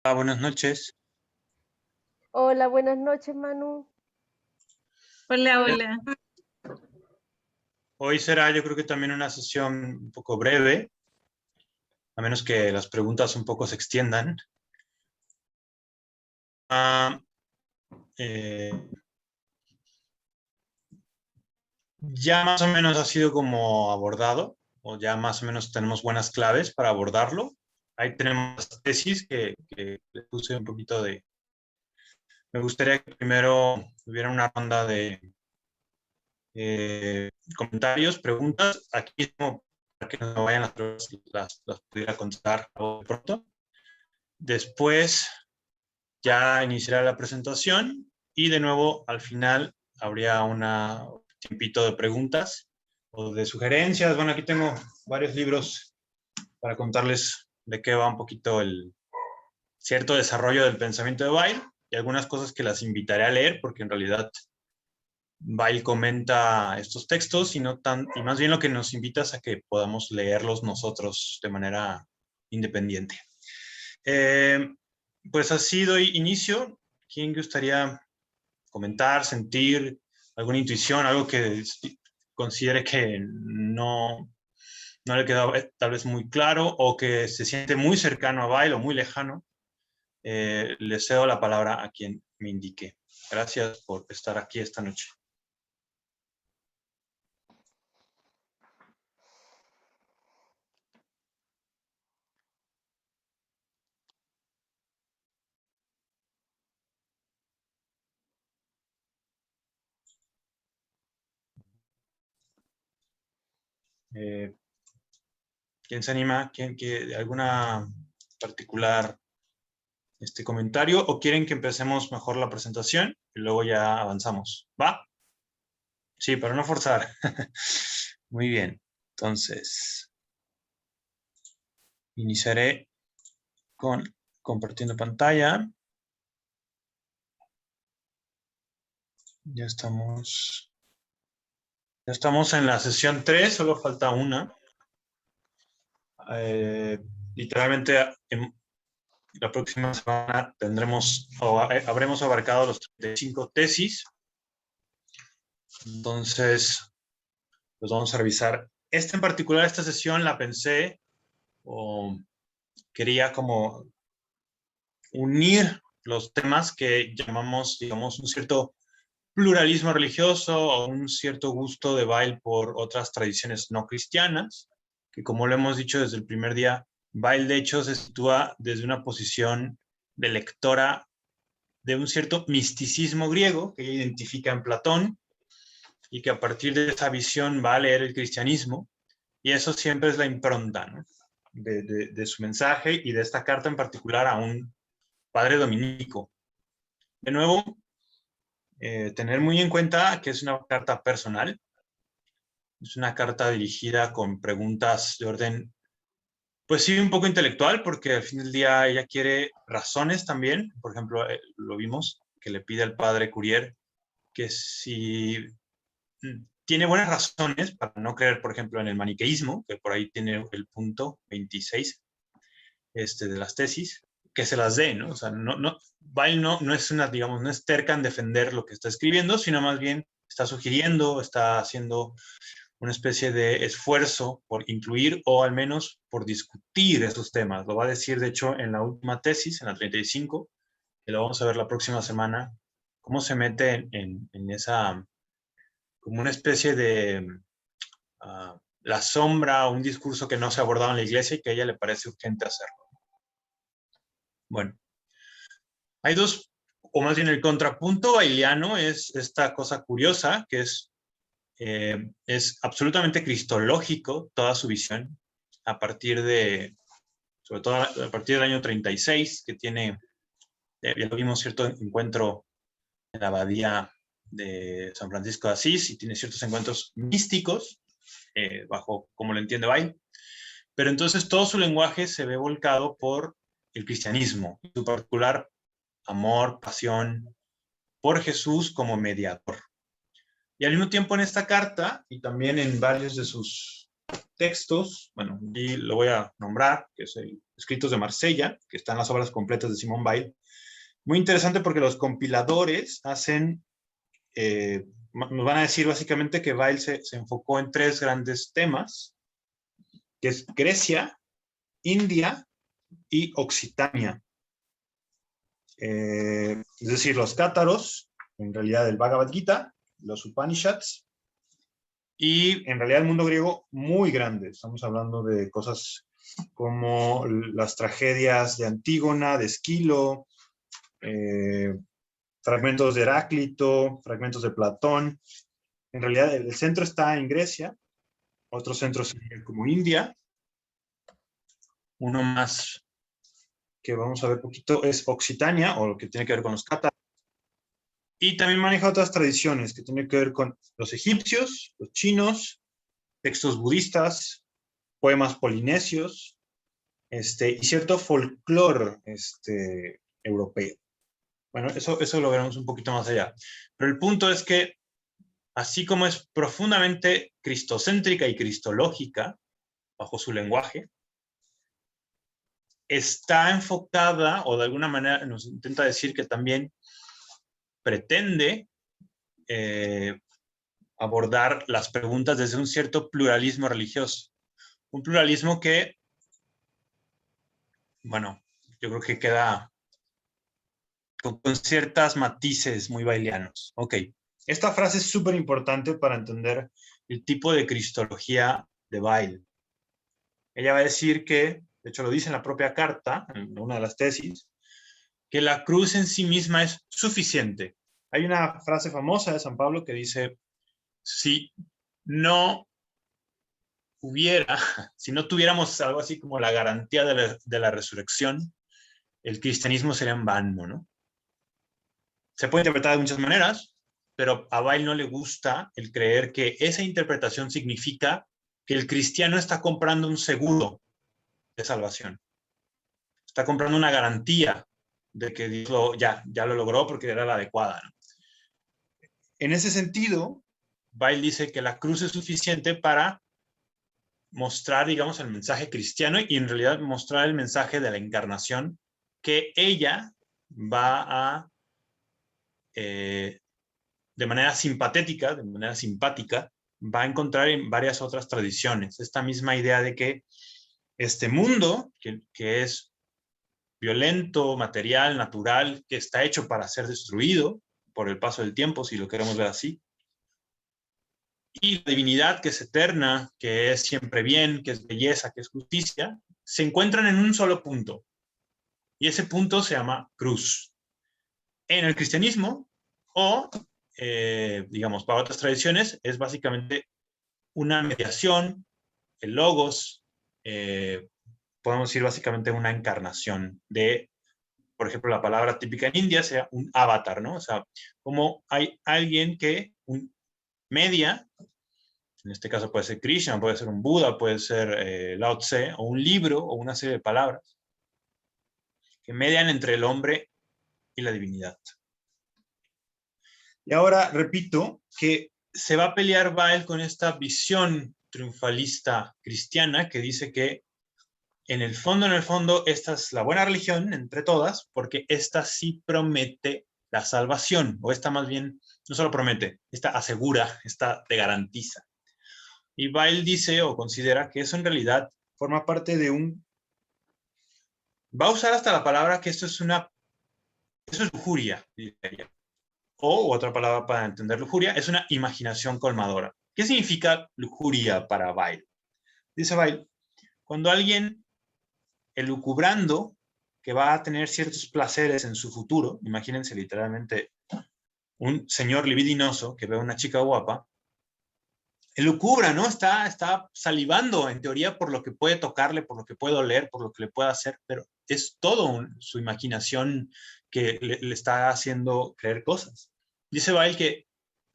Buenas noches. Hola, buenas noches, Manu. Hola, hola. Hoy será, yo creo que también una sesión un poco breve, a menos que las preguntas un poco se extiendan. Ah, eh, ya más o menos ha sido como abordado, o ya más o menos tenemos buenas claves para abordarlo. Ahí tenemos las tesis que le puse un poquito de... Me gustaría que primero hubiera una ronda de comentarios, preguntas. Aquí como para que no vayan las preguntas, las pudiera contestar pronto. Después ya iniciará la presentación y de nuevo al final habría un tiempito de preguntas o de sugerencias. Bueno, aquí tengo varios libros para contarles de qué va un poquito el cierto desarrollo del pensamiento de Weil y algunas cosas que las invitaré a leer porque en realidad Weil comenta estos textos y, y más bien lo que nos invita es a que podamos leerlos nosotros de manera independiente. Pues así doy inicio. ¿Quién gustaría comentar, sentir alguna intuición, algo que considere que no le queda tal vez muy claro o que se siente muy cercano a Bail o muy lejano? Le cedo la palabra a quien me indique. Gracias por estar aquí esta noche. ¿Quién se anima? ¿Alguna particular comentario o quieren que empecemos mejor la presentación y luego ya avanzamos? ¿Va? Sí, para no forzar. Muy bien. Entonces, iniciaré con compartiendo pantalla. Ya estamos en la sesión 3, solo falta una. Literalmente, la próxima semana habremos abarcado los 35 tesis. Entonces, pues vamos a revisar. En particular, esta sesión la pensé o quería como unir los temas que llamamos, digamos, un cierto pluralismo religioso o un cierto gusto de Weil por otras tradiciones no cristianas, que como lo hemos dicho desde el primer día, Weil de hecho se sitúa desde una posición de lectora de un cierto misticismo griego que ella identifica en Platón y que a partir de esa visión va a leer el cristianismo, y eso siempre es la impronta, ¿no?, de su mensaje y de esta carta en particular a un padre dominico. De nuevo, tener muy en cuenta que es una carta personal, es una carta dirigida con preguntas de orden, pues sí, un poco intelectual, porque al fin del día ella quiere razones también. Por ejemplo, lo vimos, que le pide al padre Courier que si tiene buenas razones para no creer, por ejemplo, en el maniqueísmo, que por ahí tiene el punto 26 de las tesis, que se las dé, ¿no? O sea, Weil no es una, digamos, no es terca en defender lo que está escribiendo, sino más bien está sugiriendo, está haciendo una especie de esfuerzo por incluir o al menos por discutir esos temas. Lo va a decir, de hecho, en la última tesis, en la 35, que lo vamos a ver la próxima semana, cómo se mete en esa, como una especie de la sombra, un discurso que no se ha abordado en la iglesia y que a ella le parece urgente hacerlo. Bueno, hay dos, o más bien el contrapunto bailiano es esta cosa curiosa, que es absolutamente cristológico toda su visión, a partir de, sobre todo a partir del año 36, que tiene, ya lo vimos, cierto encuentro en la abadía de San Francisco de Asís, y tiene ciertos encuentros místicos, bajo como lo entiende Weil, pero entonces todo su lenguaje se ve volcado por el cristianismo, en su particular amor, pasión por Jesús como mediador. Y al mismo tiempo en esta carta, y también en varios de sus textos, bueno, y lo voy a nombrar, que es el Escritos de Marsella, que están las obras completas de Simone Weil. Muy interesante porque los compiladores hacen, nos van a decir básicamente que Weil se enfocó en 3 grandes temas, que es Grecia, India y Occitania. Es decir, los cátaros, en realidad el Bhagavad Gita, los Upanishads, y en realidad el mundo griego muy grande. Estamos hablando de cosas como las tragedias de Antígona, de Esquilo, fragmentos de Heráclito, fragmentos de Platón. En realidad el centro está en Grecia, otros centros como India. Uno más que vamos a ver poquito es Occitania, o lo que tiene que ver con los cátaros. Y también maneja otras tradiciones que tienen que ver con los egipcios, los chinos, textos budistas, poemas polinesios, y cierto folclore europeo. Bueno, eso lo veremos un poquito más allá. Pero el punto es que, así como es profundamente cristocéntrica y cristológica, bajo su lenguaje, está enfocada, o de alguna manera nos intenta decir que también pretende abordar las preguntas desde un cierto pluralismo religioso. Un pluralismo que, bueno, yo creo que queda con ciertas matices muy baileanos. Ok, esta frase es súper importante para entender el tipo de cristología de Weil. Ella va a decir que, de hecho lo dice en la propia carta, en una de las tesis, que la cruz en sí misma es suficiente. Hay una frase famosa de San Pablo que dice, si no tuviéramos algo así como la garantía de la resurrección, el cristianismo sería en vano, ¿no? Se puede interpretar de muchas maneras, pero a Weil no le gusta el creer que esa interpretación significa que el cristiano está comprando un seguro de salvación. Está comprando una garantía de que Dios ya lo logró porque era la adecuada, ¿no? En ese sentido, Weil dice que la cruz es suficiente para mostrar, digamos, el mensaje cristiano y en realidad mostrar el mensaje de la encarnación que ella va a, de manera simpatética, de manera simpática, va a encontrar en varias otras tradiciones. Esta misma idea de que este mundo, que es violento, material, natural, que está hecho para ser destruido por el paso del tiempo, si lo queremos ver así, y la divinidad, que es eterna, que es siempre bien, que es belleza, que es justicia, se encuentran en un solo punto. Y ese punto se llama cruz. En el cristianismo, o, digamos, para otras tradiciones, es básicamente una mediación, el logos, podemos decir básicamente una encarnación de, por ejemplo, la palabra típica en India sea un avatar, ¿no? O sea, como hay alguien que media. En este caso puede ser Krishna, puede ser un Buda, puede ser Lao Tse, o un libro, o una serie de palabras que median entre el hombre y la divinidad. Y ahora repito que se va a pelear Weil con esta visión triunfalista cristiana que dice que en el fondo, esta es la buena religión entre todas, porque esta sí promete la salvación, o esta más bien no solo promete, esta asegura, esta te garantiza. Y Weil dice o considera que eso en realidad forma parte de un... Va a usar hasta la palabra que eso es lujuria, diría. O otra palabra para entender lujuria, es una imaginación colmadora. ¿Qué significa lujuria para Weil? Dice Weil, cuando alguien elucubrando que va a tener ciertos placeres en su futuro, imagínense literalmente un señor libidinoso que ve a una chica guapa, elucubra, ¿no? Está salivando en teoría por lo que puede tocarle, por lo que puede oler, por lo que le puede hacer, pero es todo su imaginación que le está haciendo creer cosas. Dice Weil que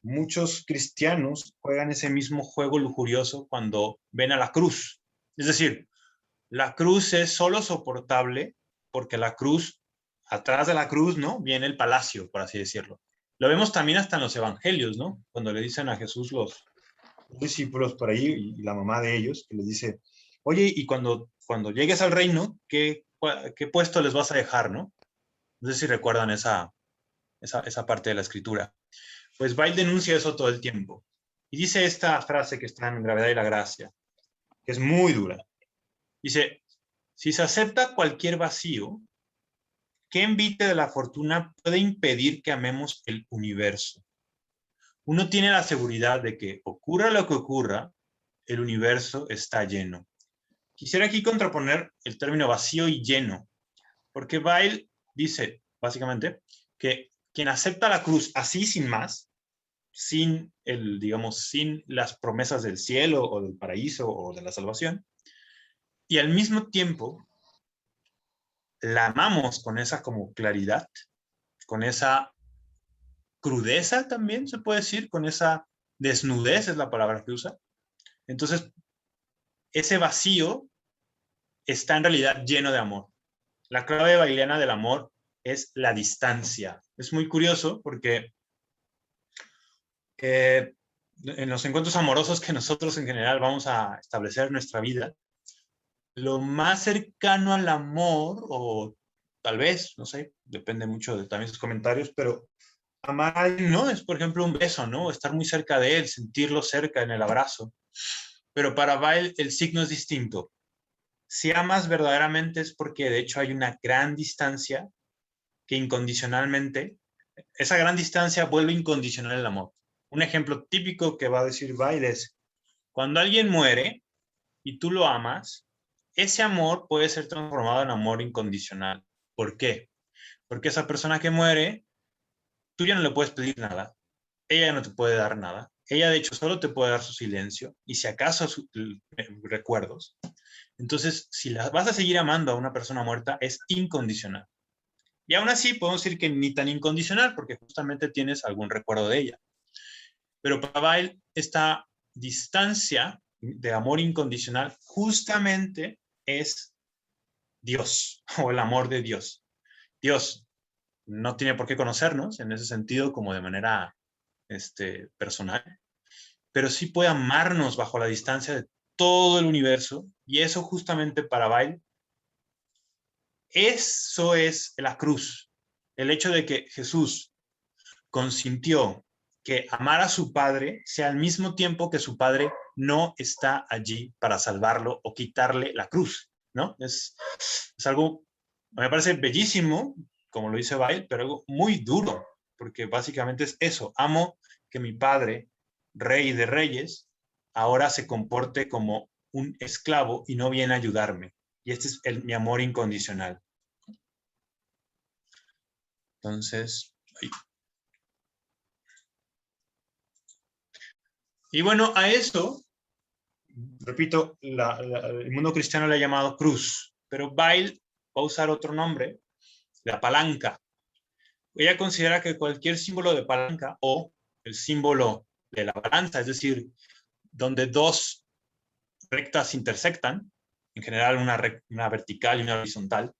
muchos cristianos juegan ese mismo juego lujurioso cuando ven a la cruz. Es decir, la cruz es solo soportable porque la cruz, atrás de la cruz, ¿no? Viene el palacio, por así decirlo. Lo vemos también hasta en los evangelios, ¿no? Cuando le dicen a Jesús discípulos por ahí y la mamá de ellos, que les dice, oye, y cuando llegues al reino, ¿qué puesto les vas a dejar, no? No sé si recuerdan esa parte de la escritura. Pues Bail denuncia eso todo el tiempo. Y dice esta frase que está en Gravedad y la Gracia, que es muy dura. Dice, si se acepta cualquier vacío, ¿qué envite de la fortuna puede impedir que amemos el universo? Uno tiene la seguridad de que ocurra lo que ocurra, el universo está lleno. Quisiera aquí contraponer el término vacío y lleno, porque Bail dice, básicamente, que quien acepta la cruz así sin más, sin sin las promesas del cielo o del paraíso o de la salvación, y al mismo tiempo la amamos con esa como claridad, con esa crudeza también se puede decir, con esa desnudez es la palabra que usa. Entonces, ese vacío está en realidad lleno de amor. La clave baileana del amor es la distancia. Es muy curioso porque en los encuentros amorosos que nosotros en general vamos a establecer en nuestra vida, lo más cercano al amor, o tal vez, no sé, depende mucho de también sus comentarios, pero amar a alguien no es, por ejemplo, un beso, ¿no? Estar muy cerca de él, sentirlo cerca en el abrazo. Pero para Bail el signo es distinto. Si amas verdaderamente es porque de hecho hay una gran distancia que incondicionalmente, esa gran distancia vuelve incondicional el amor. Un ejemplo típico que va a decir Bail es, cuando alguien muere y tú lo amas, ese amor puede ser transformado en amor incondicional. ¿Por qué? Porque esa persona que muere, tú ya no le puedes pedir nada, ella no te puede dar nada, ella de hecho solo te puede dar su silencio y si acaso recuerdos. Entonces, si la vas a seguir amando a una persona muerta, es incondicional. Y aún así podemos decir que ni tan incondicional, porque justamente tienes algún recuerdo de ella. Pero para Bail, esta distancia de amor incondicional justamente es Dios, o el amor de Dios. Dios no tiene por qué conocernos en ese sentido como de manera personal, pero sí puede amarnos bajo la distancia de todo el universo, y eso justamente para Bail, eso es la cruz. El hecho de que Jesús consintió que amar a su padre sea al mismo tiempo que su padre no está allí para salvarlo o quitarle la cruz, ¿no? Es algo, me parece bellísimo, como lo dice Bail, pero algo muy duro, porque básicamente es eso, amo que mi padre, rey de reyes, ahora se comporte como un esclavo y no viene a ayudarme. Y este es mi amor incondicional. Entonces, y bueno, a eso, repito, el mundo cristiano le ha llamado cruz, pero Bail va a usar otro nombre, la palanca. Ella considera que cualquier símbolo de palanca o el símbolo de la balanza, es decir, donde dos rectas intersectan, en general una vertical y una horizontal,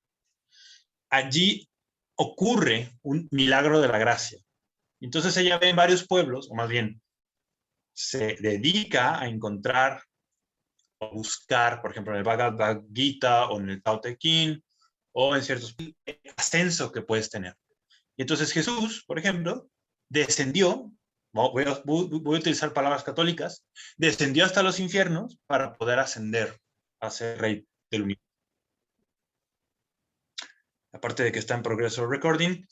allí ocurre un milagro de la gracia. Entonces ella ve en varios pueblos, o más bien se dedica a encontrar o buscar, por ejemplo, en el Bhagavad Gita o en el Tao Te Ching o en ciertos ascenso que puedes tener. Y entonces Jesús, por ejemplo, descendió, voy a utilizar palabras católicas, descendió hasta los infiernos para poder ascender a ser rey del universo. Aparte de que está en progreso recording,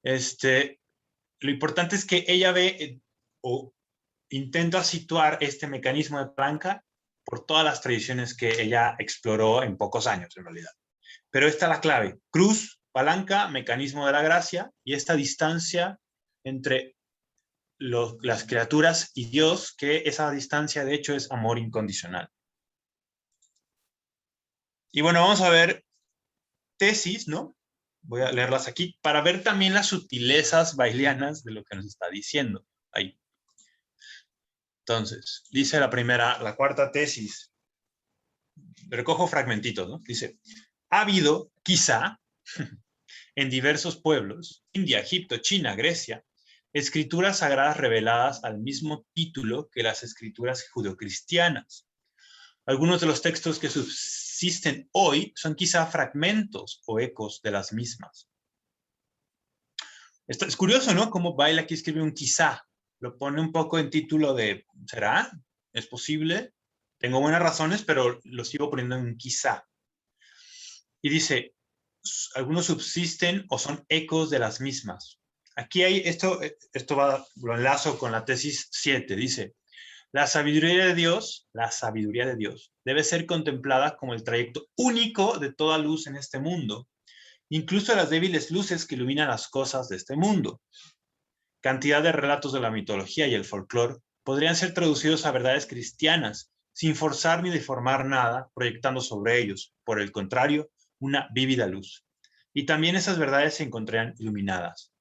lo importante es que ella ve o intenta situar este mecanismo de palanca por todas las tradiciones que ella exploró en pocos años, en realidad. Pero esta es la clave. Cruz, palanca, mecanismo de la gracia, y esta distancia entre las criaturas y Dios, que esa distancia de hecho es amor incondicional. Y bueno, vamos a ver tesis, ¿no? Voy a leerlas aquí para ver también las sutilezas bailianas de lo que nos está diciendo ahí. Entonces, dice la cuarta tesis. Recojo fragmentitos, ¿no? Dice, ha habido, quizá, en diversos pueblos, India, Egipto, China, Grecia, escrituras sagradas reveladas al mismo título que las escrituras judeocristianas. Algunos de los textos que subsisten hoy son quizá fragmentos o ecos de las mismas. Esto es curioso, ¿no? Cómo Bail aquí escribe un quizá. Lo pone un poco en título de, ¿será? ¿Es posible? Tengo buenas razones, pero lo sigo poniendo en un quizá. Y dice, algunos subsisten o son ecos de las mismas. Aquí hay, esto lo enlazo con la tesis 7, dice, la sabiduría de Dios debe ser contemplada como el trayecto único de toda luz en este mundo, incluso las débiles luces que iluminan las cosas de este mundo. Cantidad de relatos de la mitología y el folclore podrían ser traducidos a verdades cristianas, sin forzar ni deformar nada, proyectando sobre ellos, por el contrario, una vívida luz. Y también esas verdades se encontrarían iluminadas.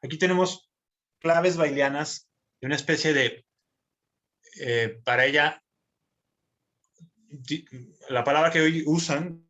Aquí tenemos claves baileanas de una especie de, para ella, la palabra que hoy usan,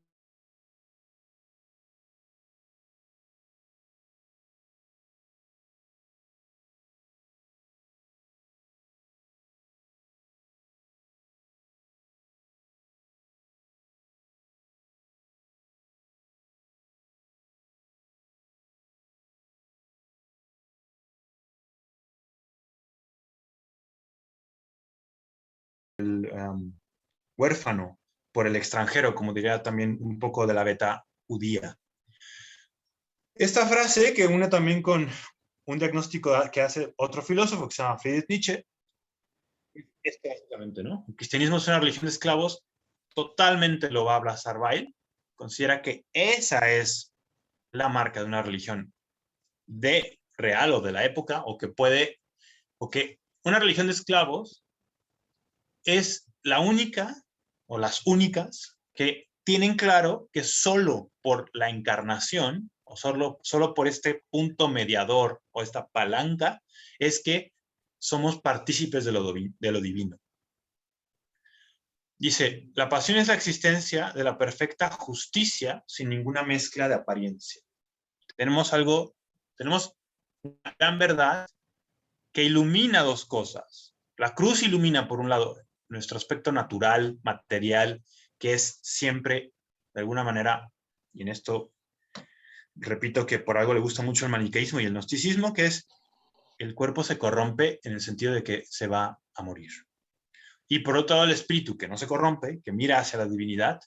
huérfano por el extranjero, como diría también un poco de la beta judía. Esta frase que une también con un diagnóstico que hace otro filósofo que se llama Friedrich Nietzsche, es básicamente, ¿no? El cristianismo es una religión de esclavos, totalmente lo va a abrazar Bail, considera que esa es la marca de una religión de real o de la época, o que una religión de esclavos es la única o las únicas que tienen claro que solo por la encarnación o solo por este punto mediador o esta palanca es que somos partícipes de lo divino. Dice, la pasión es la existencia de la perfecta justicia sin ninguna mezcla de apariencia. Tenemos una gran verdad que ilumina dos cosas. La cruz ilumina, por un lado, nuestro aspecto natural, material, que es siempre, de alguna manera, y en esto repito que por algo le gusta mucho el maniqueísmo y el gnosticismo, que es el cuerpo se corrompe en el sentido de que se va a morir. Y por otro lado, el espíritu que no se corrompe, que mira hacia la divinidad,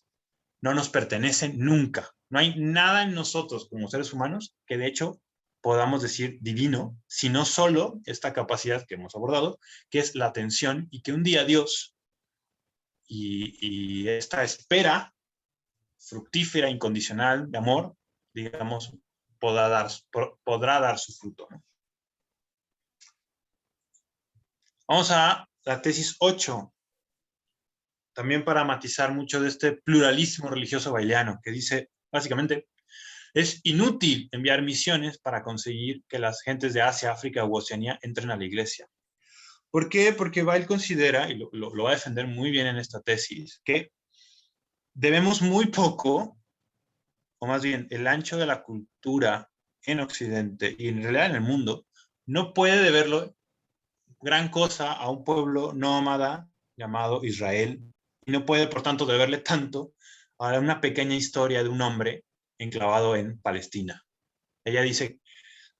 no nos pertenece nunca. No hay nada en nosotros como seres humanos que de hecho podamos decir divino, sino solo esta capacidad que hemos abordado, que es la atención y que un día Dios y esta espera fructífera, incondicional de amor, digamos, podrá dar su fruto, ¿no? Vamos a la tesis 8, también para matizar mucho de este pluralismo religioso baileano, que dice, básicamente, es inútil enviar misiones para conseguir que las gentes de Asia, África u Oceanía entren a la iglesia. ¿Por qué? Porque Bail considera, y lo va a defender muy bien en esta tesis, que debemos muy poco, o más bien el ancho de la cultura en Occidente y en realidad en el mundo, no puede deberlo gran cosa a un pueblo nómada llamado Israel, y no puede, por tanto, deberle tanto a una pequeña historia de un hombre enclavado en Palestina. Ella dice,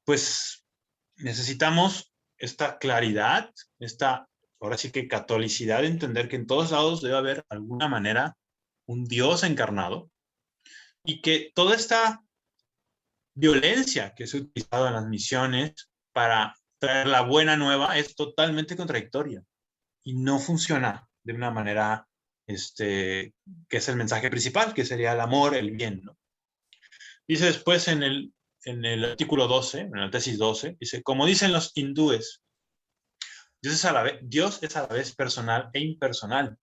pues necesitamos esta claridad, ahora sí que catolicidad, de entender que en todos lados debe haber de alguna manera un Dios encarnado y que toda esta violencia que se ha utilizado en las misiones para traer la buena nueva es totalmente contradictoria y no funciona de una manera que es el mensaje principal, que sería el amor, el bien, ¿no? Dice después en el artículo 12, en la tesis 12, dice, como dicen los hindúes, Dios es a la vez personal e impersonal,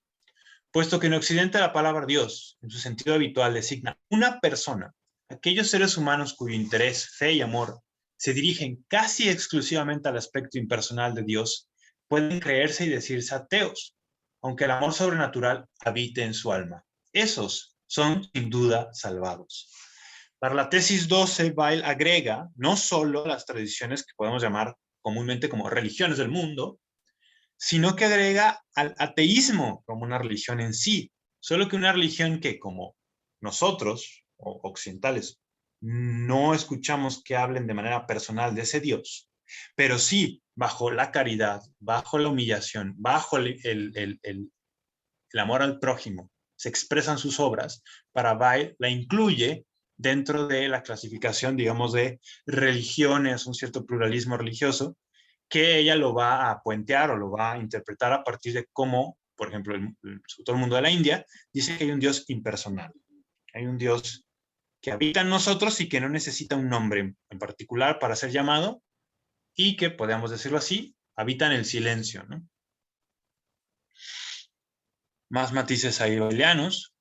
puesto que en Occidente la palabra Dios, en su sentido habitual, designa una persona. Aquellos seres humanos cuyo interés, fe y amor se dirigen casi exclusivamente al aspecto impersonal de Dios, pueden creerse y decirse ateos, aunque el amor sobrenatural habite en su alma. Esos son, sin duda, salvados. Para la tesis 12, Bail agrega no solo las tradiciones que podemos llamar comúnmente como religiones del mundo, sino que agrega al ateísmo como una religión en sí, solo que una religión que como nosotros, o occidentales, no escuchamos que hablen de manera personal de ese Dios, pero sí bajo la caridad, bajo la humillación, bajo el amor al prójimo, se expresan sus obras, para Weil la incluye dentro de la clasificación, digamos, de religiones, un cierto pluralismo religioso, que ella lo va a puentear o lo va a interpretar a partir de cómo, por ejemplo, todo el mundo de la India dice que hay un Dios impersonal, hay un Dios que habita en nosotros y que no necesita un nombre en particular para ser llamado y que, podríamos decirlo así, habita en el silencio, ¿no? Más matices ahí baileanos.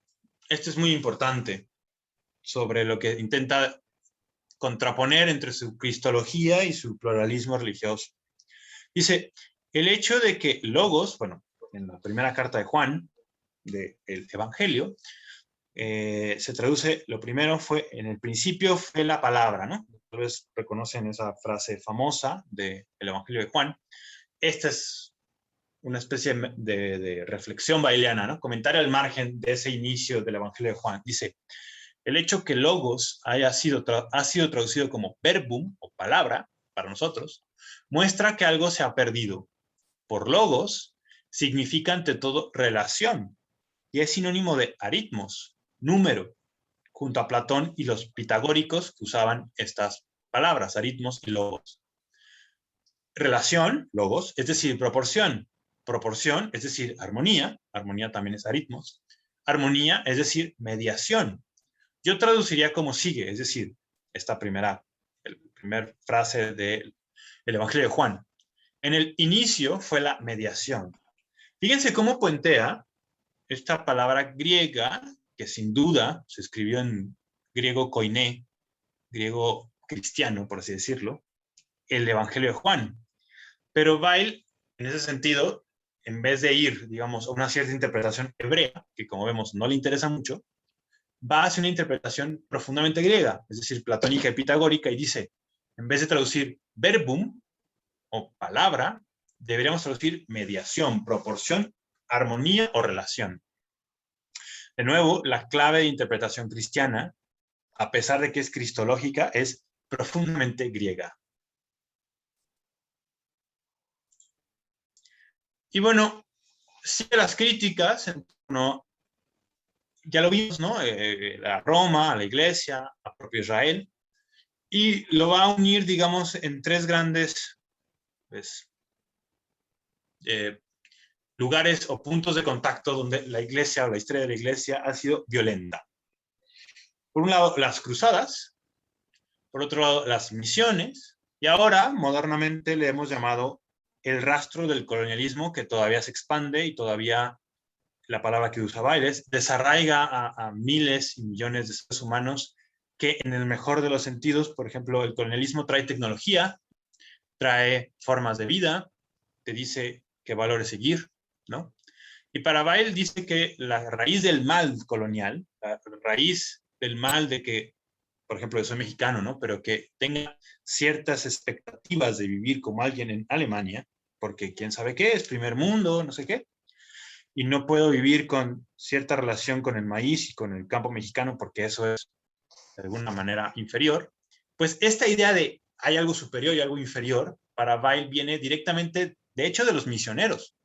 Esto es muy importante sobre lo que intenta contraponer entre su cristología y su pluralismo religioso. Dice, el hecho de que logos, bueno, en la primera carta de Juan, del Evangelio, se traduce, lo primero fue, en el principio fue la palabra, ¿no? Tal vez reconocen esa frase famosa del Evangelio de Juan. Esta es una especie de reflexión baileana, ¿no? Comentario al margen de ese inicio del Evangelio de Juan. Dice, el hecho que logos ha sido traducido como verbum o palabra para nosotros, muestra que algo se ha perdido. Por logos significa ante todo relación y es sinónimo de aritmos, número, junto a Platón y los pitagóricos que usaban estas palabras, aritmos y logos. Relación, logos, es decir, proporción. Proporción, es decir, armonía. Armonía también es aritmos. Armonía, es decir, mediación. Yo traduciría como sigue, es decir, esta primera frase del Evangelio de Juan. En el inicio fue la mediación. Fíjense cómo puentea esta palabra griega, que sin duda se escribió en griego koiné, griego cristiano, por así decirlo, el Evangelio de Juan. Pero Weil, en ese sentido, en vez de ir, digamos, a una cierta interpretación hebrea, que como vemos no le interesa mucho, va hacia una interpretación profundamente griega, es decir, platónica y pitagórica, y dice, en vez de traducir verbum o palabra, deberíamos traducir mediación, proporción, armonía o relación. De nuevo, la clave de interpretación cristiana, a pesar de que es cristológica, es profundamente griega. Y bueno, sigue las críticas en torno, ya lo vimos, ¿no? A Roma, a la Iglesia, a propio Israel, y lo va a unir, digamos, en tres grandes pues, lugares o puntos de contacto donde la Iglesia o la historia de la Iglesia ha sido violenta. Por un lado, las cruzadas, por otro lado, las misiones, y ahora, modernamente, le hemos llamado el rastro del colonialismo, que todavía se expande y todavía, la palabra que usa Bailes, desarraiga a miles y millones de seres humanos que en el mejor de los sentidos, por ejemplo, el colonialismo trae tecnología, trae formas de vida, te dice qué valores seguir, ¿no? Y para Bail dice que la raíz del mal colonial, la raíz del mal de que, por ejemplo, yo soy mexicano, ¿no? Pero que tenga ciertas expectativas de vivir como alguien en Alemania, porque quién sabe qué, es primer mundo, no sé qué, y no puedo vivir con cierta relación con el maíz y con el campo mexicano porque eso es de alguna manera inferior, pues esta idea de hay algo superior y algo inferior, para Weil viene directamente, de hecho, de los misioneros.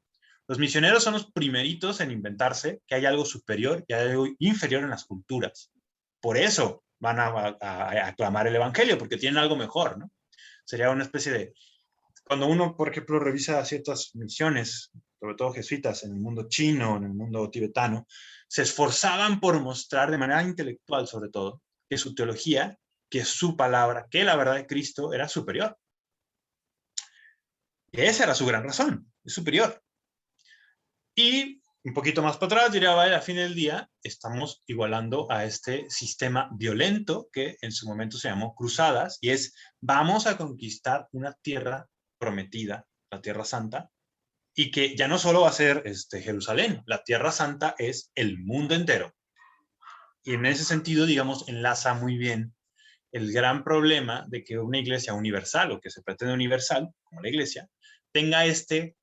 Los misioneros son los primeritos en inventarse que hay algo superior y hay algo inferior en las culturas. Por eso van a aclamar el Evangelio, porque tienen algo mejor, ¿no? Sería una especie de... Cuando uno, por ejemplo, revisa ciertas misiones, sobre todo jesuitas, en el mundo chino, en el mundo tibetano, se esforzaban por mostrar de manera intelectual, sobre todo, que su teología, que su palabra, que la verdad de Cristo era superior. Y esa era su gran razón, es superior. Y un poquito más para atrás, diría, vale, a fin del día estamos igualando a este sistema violento que en su momento se llamó cruzadas, y es, vamos a conquistar una tierra prometida, la Tierra Santa, y que ya no solo va a ser Jerusalén, la Tierra Santa es el mundo entero. Y en ese sentido, digamos, enlaza muy bien el gran problema de que una iglesia universal, o que se pretende universal, como la iglesia, tenga este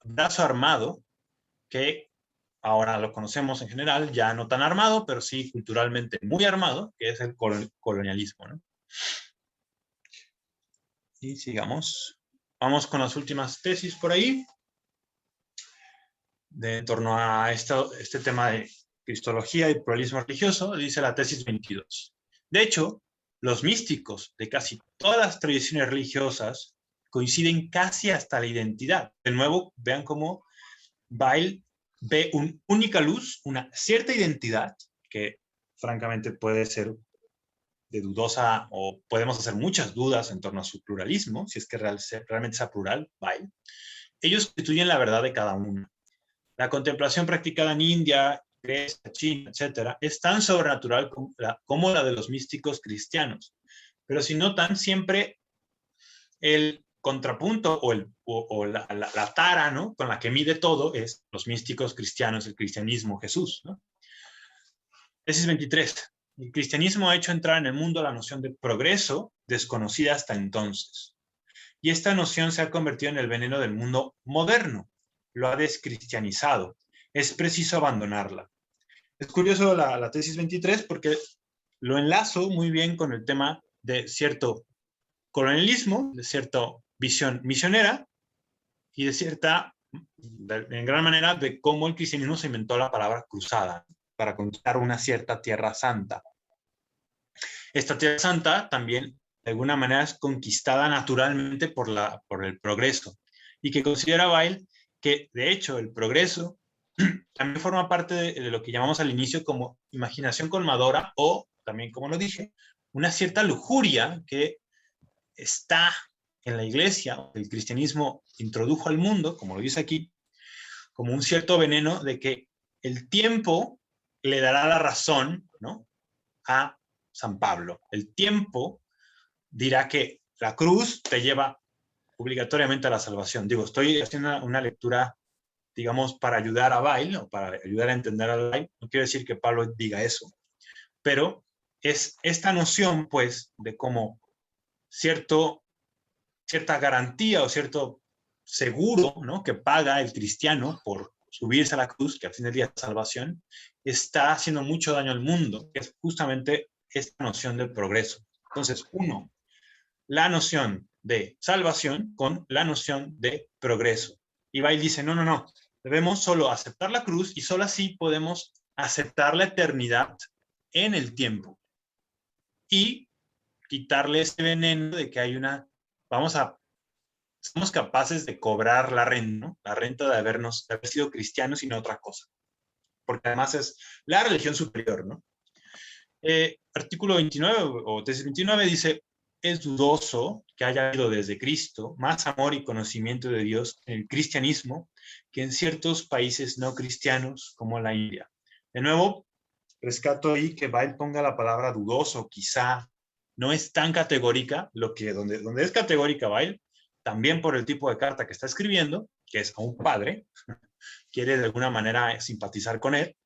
brazo armado que ahora lo conocemos en general, ya no tan armado, pero sí culturalmente muy armado, que es el colonialismo, ¿no? Y sigamos. Vamos con las últimas tesis por ahí, en torno a este tema de cristología y pluralismo religioso. Dice la tesis 22. De hecho, los místicos de casi todas las tradiciones religiosas coinciden casi hasta la identidad. De nuevo, vean cómo Weil ve una única luz, una cierta identidad, que francamente puede ser de dudosa, o podemos hacer muchas dudas en torno a su pluralismo, si es que realmente sea plural, Weil. Ellos constituyen la verdad de cada uno. La contemplación practicada en India, Grecia, China, etcétera, es tan sobrenatural como la de los místicos cristianos. Pero si notan, siempre el contrapunto o la tara, ¿no?, con la que mide todo es los místicos cristianos, el cristianismo, Jesús, ¿no? Tesis 23. El cristianismo ha hecho entrar en el mundo la noción de progreso desconocida hasta entonces. Y esta noción se ha convertido en el veneno del mundo moderno. Lo ha descristianizado. Es preciso abandonarla. Es curioso la tesis 23 porque lo enlazo muy bien con el tema de cierto colonialismo, de cierta visión misionera y de cierta, en gran manera, de cómo el cristianismo se inventó la palabra cruzada para conquistar una cierta tierra santa. Esta tierra santa también, de alguna manera, es conquistada naturalmente por el progreso, y que considera Weil que, de hecho, el progreso también forma parte de lo que llamamos al inicio como imaginación colmadora, o también, como lo dije, una cierta lujuria que está en la iglesia, el cristianismo introdujo al mundo, como lo dice aquí, como un cierto veneno de que el tiempo le dará la razón, ¿no?, a San Pablo. El tiempo dirá que la cruz te lleva obligatoriamente a la salvación. Digo, estoy haciendo una lectura, digamos, para ayudar a Weil, o para ayudar a entender a Weil. No quiero decir que Pablo diga eso, pero es esta noción, pues, de cómo cierta garantía o cierto seguro, ¿no?, que paga el cristiano por subirse a la cruz, que al fin del día es salvación, está haciendo mucho daño al mundo, que es justamente esta noción del progreso. Entonces, uno, la noción de salvación con la noción de progreso. Y Weil dice, no, no, no, debemos solo aceptar la cruz y solo así podemos aceptar la eternidad en el tiempo y quitarle ese veneno de que hay somos capaces de cobrar la renta, ¿no?, la renta de haber sido cristianos y no otra cosa, porque además es la religión superior, ¿no? Artículo 29 o tesis 29 dice, es dudoso que haya habido desde Cristo más amor y conocimiento de Dios en el cristianismo que en ciertos países no cristianos como la India. De nuevo, rescato ahí que Weil ponga la palabra dudoso, quizá, no es tan categórica, donde es categórica Weil, también por el tipo de carta que está escribiendo, que es a un padre, quiere de alguna manera simpatizar con él,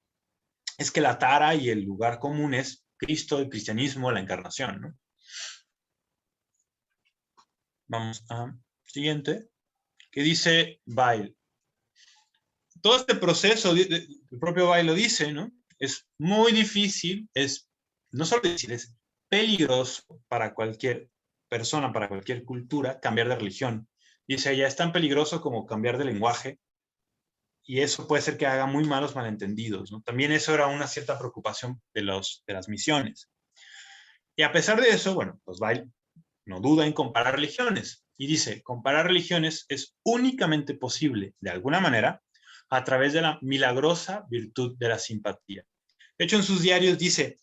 es que la tara y el lugar común es Cristo, el cristianismo, la encarnación, ¿no? Vamos a siguiente, que dice Weil. Todo este proceso, el propio Weil lo dice, ¿no?, es muy difícil, no solo difícil, es peligroso para cualquier persona, para cualquier cultura, cambiar de religión. Dice, ya es tan peligroso como cambiar de lenguaje, y eso puede ser que haga muy malos malentendidos, ¿no? También eso era una cierta preocupación de las misiones. Y a pesar de eso, bueno, pues Weil no duda en comparar religiones, y dice, comparar religiones es únicamente posible, de alguna manera, a través de la milagrosa virtud de la simpatía. De hecho, en sus diarios dice,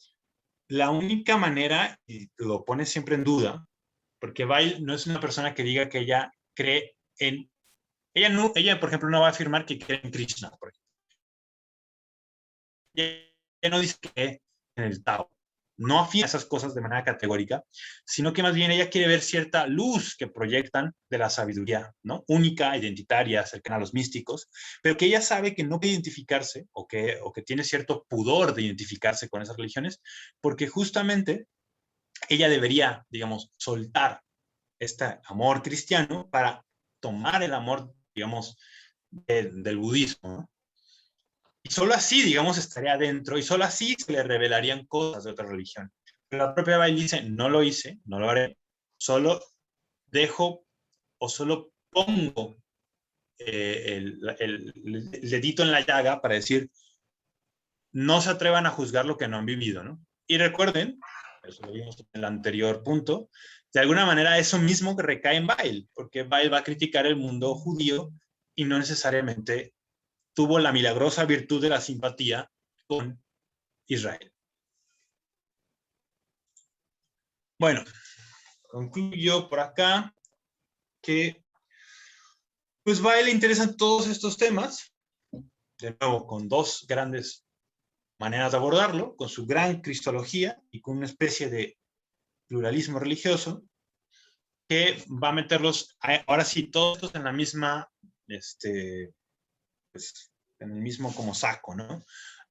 la única manera, y lo pone siempre en duda, porque Weil no es una persona que diga que ella cree en... Ella, por ejemplo, no va a afirmar que cree en Krishna, por ejemplo. Ella no dice que cree en el Tao. No afirma esas cosas de manera categórica, sino que más bien ella quiere ver cierta luz que proyectan de la sabiduría, ¿no?, única, identitaria, cercana a los místicos, pero que ella sabe que no puede identificarse, o que tiene cierto pudor de identificarse con esas religiones, porque justamente ella debería, digamos, soltar este amor cristiano para tomar el amor, digamos, del budismo, ¿no? Y solo así, digamos, estaría adentro y solo así se le revelarían cosas de otra religión. Pero la propia Bail dice, no lo hice, no lo haré, solo dejo o solo pongo el dedito en la llaga para decir, no se atrevan a juzgar lo que no han vivido, ¿no? Y recuerden, eso lo vimos en el anterior punto, de alguna manera eso mismo que recae en Bail, porque Bail va a criticar el mundo judío y no necesariamente tuvo la milagrosa virtud de la simpatía con Israel. Bueno, concluyo por acá que pues Bail le interesan todos estos temas, de nuevo con dos grandes maneras de abordarlo, con su gran cristología y con una especie de pluralismo religioso, que va a meterlos, ahora sí, todos en la misma, pues, en el mismo como saco, ¿no?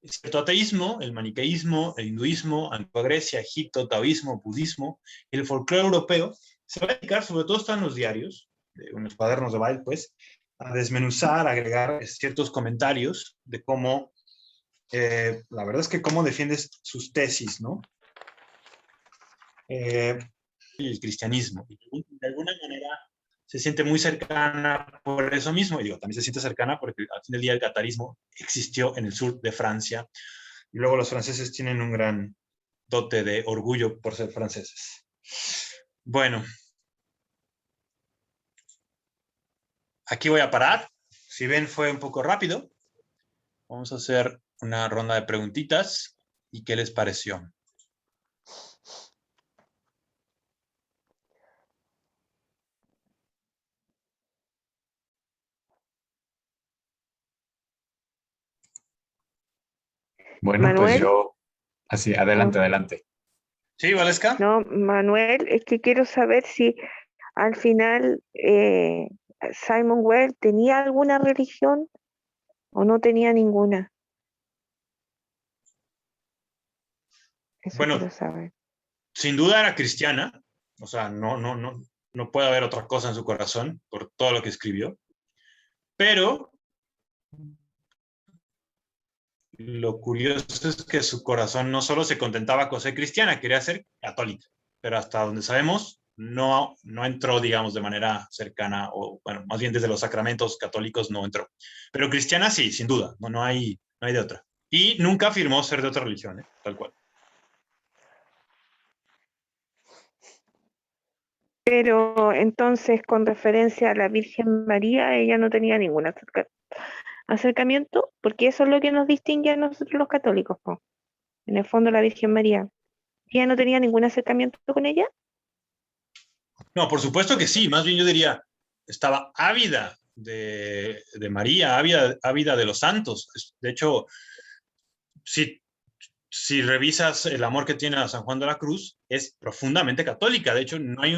Cierto ateísmo, el maniqueísmo, el hinduismo, antigua Grecia, Egipto, taoísmo, budismo, el folclore europeo, se va a dedicar, sobre todo está en los diarios, en los cuadernos de Bail, pues, a desmenuzar, a agregar ciertos comentarios de cómo, la verdad es que cómo defiendes sus tesis, ¿no? El cristianismo. Y de alguna manera se siente muy cercana por eso mismo, y digo, también se siente cercana porque al fin del día el catarismo existió en el sur de Francia, y luego los franceses tienen un gran dote de orgullo por ser franceses. Bueno, aquí voy a parar. Si ven, fue un poco rápido. Vamos a hacer una ronda de preguntitas. ¿Y qué les pareció? Bueno, pues Manuel, yo, así, adelante, no, adelante. ¿Sí, Valesca? no, Manuel, es que quiero saber si al final Simon Weil tenía alguna religión o no tenía ninguna. Eso Bueno, quiero saber. sin duda era cristiana. O sea, no puede haber otra cosa en su corazón por todo lo que escribió. Pero lo curioso es que su corazón no solo se contentaba con ser cristiana, quería ser católica, pero hasta donde sabemos no entró, digamos, de manera cercana, o bueno, más bien desde los sacramentos católicos no entró. Pero cristiana sí, sin duda, no hay de otra. Y nunca afirmó ser de otra religión, tal cual. Pero entonces, con referencia a la Virgen María, ella no tenía ningún acercamiento, porque eso es lo que nos distingue a nosotros los católicos, po. En el fondo, la Virgen María. ¿Ella no tenía ningún acercamiento con ella? No, por supuesto que sí, más bien yo diría, estaba ávida de María, ávida de los santos. De hecho, si revisas el amor que tiene a San Juan de la Cruz, es profundamente católica. De hecho, no hay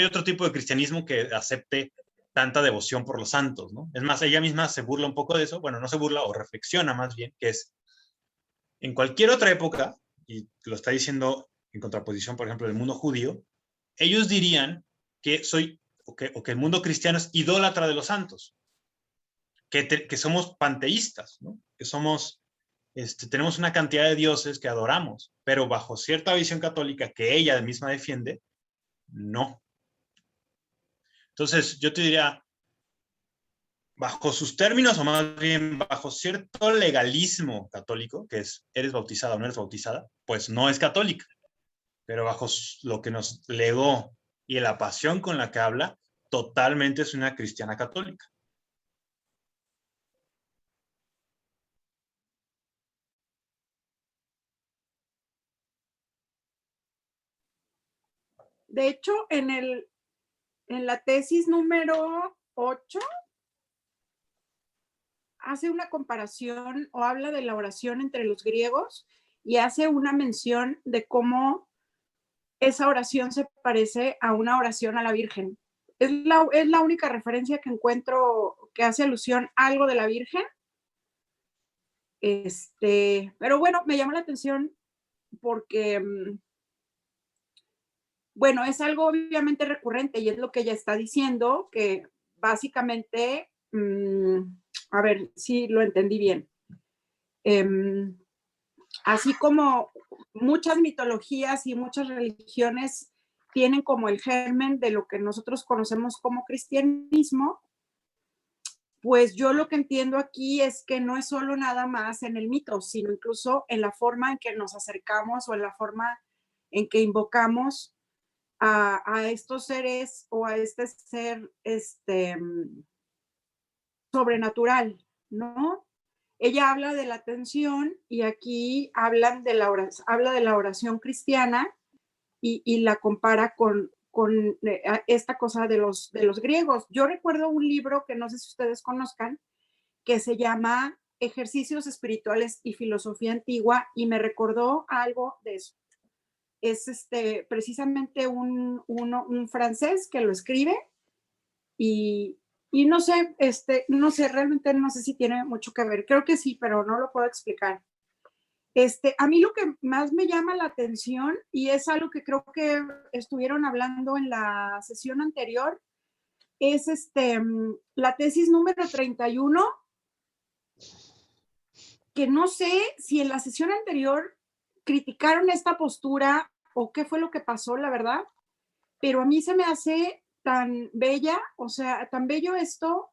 otro tipo de cristianismo que acepte tanta devoción por los santos, ¿no? Es más, ella misma se burla un poco de eso, bueno, no se burla o reflexiona más bien, que es en cualquier otra época, y lo está diciendo en contraposición, por ejemplo, del mundo judío, ellos dirían que o que el mundo cristiano es idólatra de los santos, que somos panteístas, ¿no? Que tenemos una cantidad de dioses que adoramos, pero bajo cierta visión católica que ella misma defiende, no. Entonces, yo te diría, bajo sus términos, o más bien bajo cierto legalismo católico, que es, eres bautizada o no eres bautizada, pues no es católica, pero bajo lo que nos legó y la pasión con la que habla, totalmente es una cristiana católica. De hecho, en la tesis número 8 hace una comparación o habla de la oración entre los griegos y hace una mención de cómo esa oración se parece a una oración a la Virgen. Es la única referencia que encuentro que hace alusión a algo de la Virgen. Pero bueno, me llama la atención porque bueno, es algo obviamente recurrente y es lo que ella está diciendo, que básicamente, a ver si lo entendí bien. Así como muchas mitologías y muchas religiones tienen como el germen de lo que nosotros conocemos como cristianismo, pues yo lo que entiendo aquí es que no es solo nada más en el mito, sino incluso en la forma en que nos acercamos o en la forma en que invocamos a estos seres o a este ser sobrenatural, ¿no? Ella habla de la atención y aquí habla de la oración cristiana y la compara con esta cosa de los griegos. Yo recuerdo un libro que no sé si ustedes conozcan, que se llama Ejercicios Espirituales y Filosofía Antigua, y me recordó algo de eso. Es precisamente un francés que lo escribe y no sé, no sé, realmente no sé si tiene mucho que ver. Creo que sí, pero no lo puedo explicar. A mí lo que más me llama la atención, y es algo que creo que estuvieron hablando en la sesión anterior, es la tesis número 31, que no sé si en la sesión anterior criticaron esta postura o qué fue lo que pasó, la verdad, pero a mí se me hace tan bella, o sea, tan bello esto,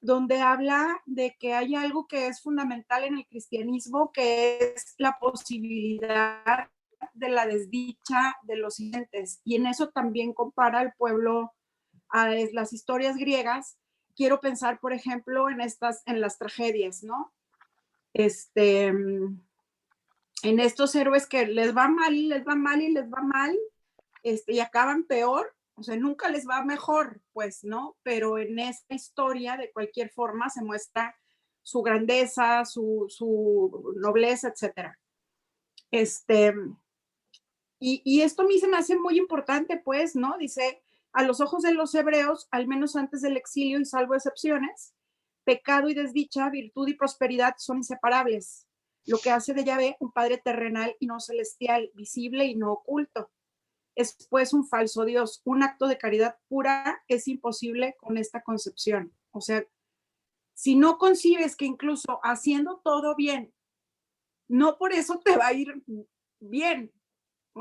donde habla de que hay algo que es fundamental en el cristianismo, que es la posibilidad de la desdicha de los inocentes. Y en eso también compara al pueblo a las historias griegas. Quiero pensar, por ejemplo, en las tragedias, ¿no? En estos héroes que les va mal y les va mal y les va mal, y acaban peor, o sea, nunca les va mejor, pues, ¿no? Pero en esta historia, de cualquier forma, se muestra su grandeza, su nobleza, etcétera. Y esto a mí se me hace muy importante, pues, ¿no? Dice, a los ojos de los hebreos, al menos antes del exilio y salvo excepciones, pecado y desdicha, virtud y prosperidad son inseparables, lo que hace de Yahvé un padre terrenal y no celestial, visible y no oculto. Es pues un falso Dios. Un acto de caridad pura es imposible con esta concepción. O sea, si no concibes que incluso haciendo todo bien, no por eso te va a ir bien.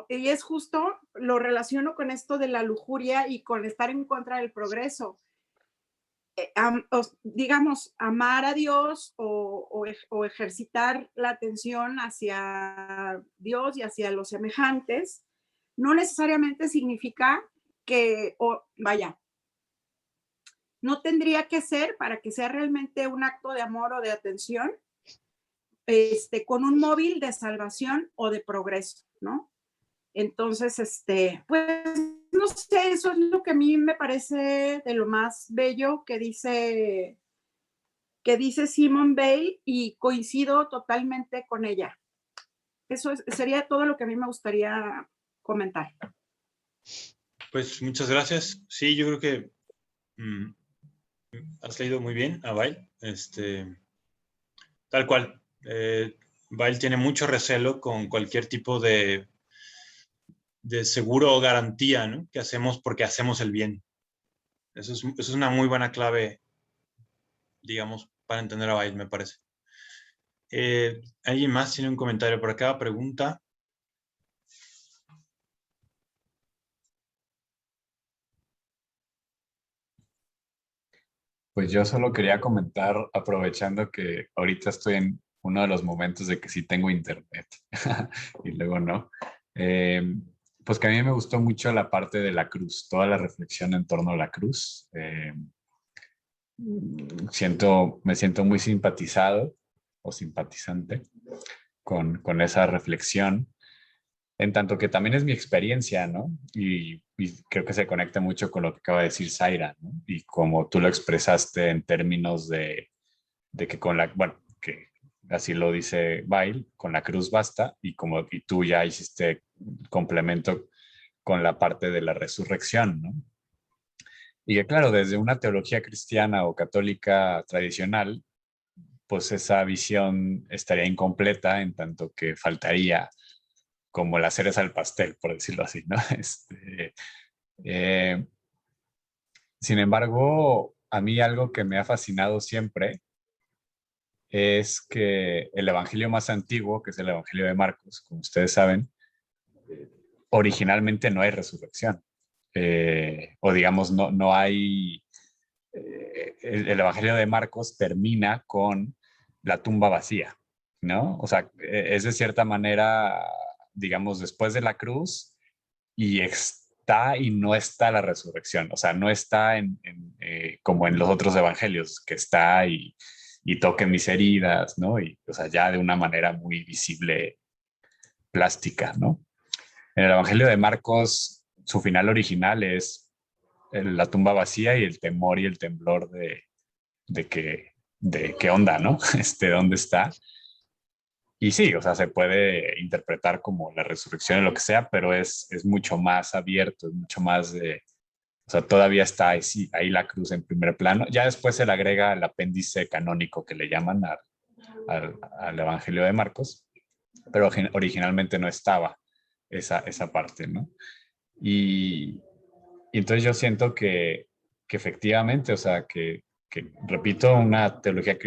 Y es justo, lo relaciono con esto de la lujuria y con estar en contra del progreso. Digamos, amar a Dios o ejercitar la atención hacia Dios y hacia los semejantes, no necesariamente significa que, vaya, no tendría que ser, para que sea realmente un acto de amor o de atención, con un móvil de salvación o de progreso, ¿no? Entonces, pues, no sé, eso es lo que a mí me parece de lo más bello que dice Simone Weil, y coincido totalmente con ella. Eso sería todo lo que a mí me gustaría comentar. Pues muchas gracias. Sí, yo creo que has leído muy bien a Weil. Tal cual. Weil tiene mucho recelo con cualquier tipo de seguro o garantía, ¿no? Que hacemos porque hacemos el bien. Eso es una muy buena clave, digamos, para entender a Weil, me parece. ¿Alguien más tiene un comentario por acá? ¿Pregunta? Pues yo solo quería comentar, aprovechando que ahorita estoy en uno de los momentos de que sí tengo internet y luego no, pues que a mí me gustó mucho la parte de la cruz, toda la reflexión en torno a la cruz. Me siento muy simpatizado o simpatizante con esa reflexión, en tanto que también es mi experiencia, ¿no? Y creo que se conecta mucho con lo que acaba de decir Zaira, ¿no? Y como tú lo expresaste en términos de que bueno, que así lo dice Weil, con la cruz basta, y tú ya hiciste complemento con la parte de la resurrección, ¿no? Y que claro, desde una teología cristiana o católica tradicional, pues esa visión estaría incompleta en tanto que faltaría como la cereza al pastel, por decirlo así, ¿no? Eh, sin embargo, a mí algo que me ha fascinado siempre es que el evangelio más antiguo, que es el evangelio de Marcos, como ustedes saben, originalmente no hay resurrección. O digamos, no hay... el evangelio de Marcos termina con la tumba vacía, ¿no? O sea, es de cierta manera, digamos, después de la cruz y está y no está la resurrección. O sea, no está como en los otros evangelios, que está y toquen mis heridas, ¿no? Y, o sea, ya de una manera muy visible, plástica, ¿no? En el Evangelio de Marcos, su final original es la tumba vacía y el temor y el temblor de qué onda, ¿no? ¿Dónde está? Y sí, o sea, se puede interpretar como la resurrección o lo que sea, pero es mucho más abierto, es mucho más de, o sea, todavía está ahí la cruz en primer plano. Ya después se le agrega el apéndice canónico que le llaman al Evangelio de Marcos, pero originalmente no estaba esa parte, ¿no? Y entonces yo siento que efectivamente, o sea, repito, una teología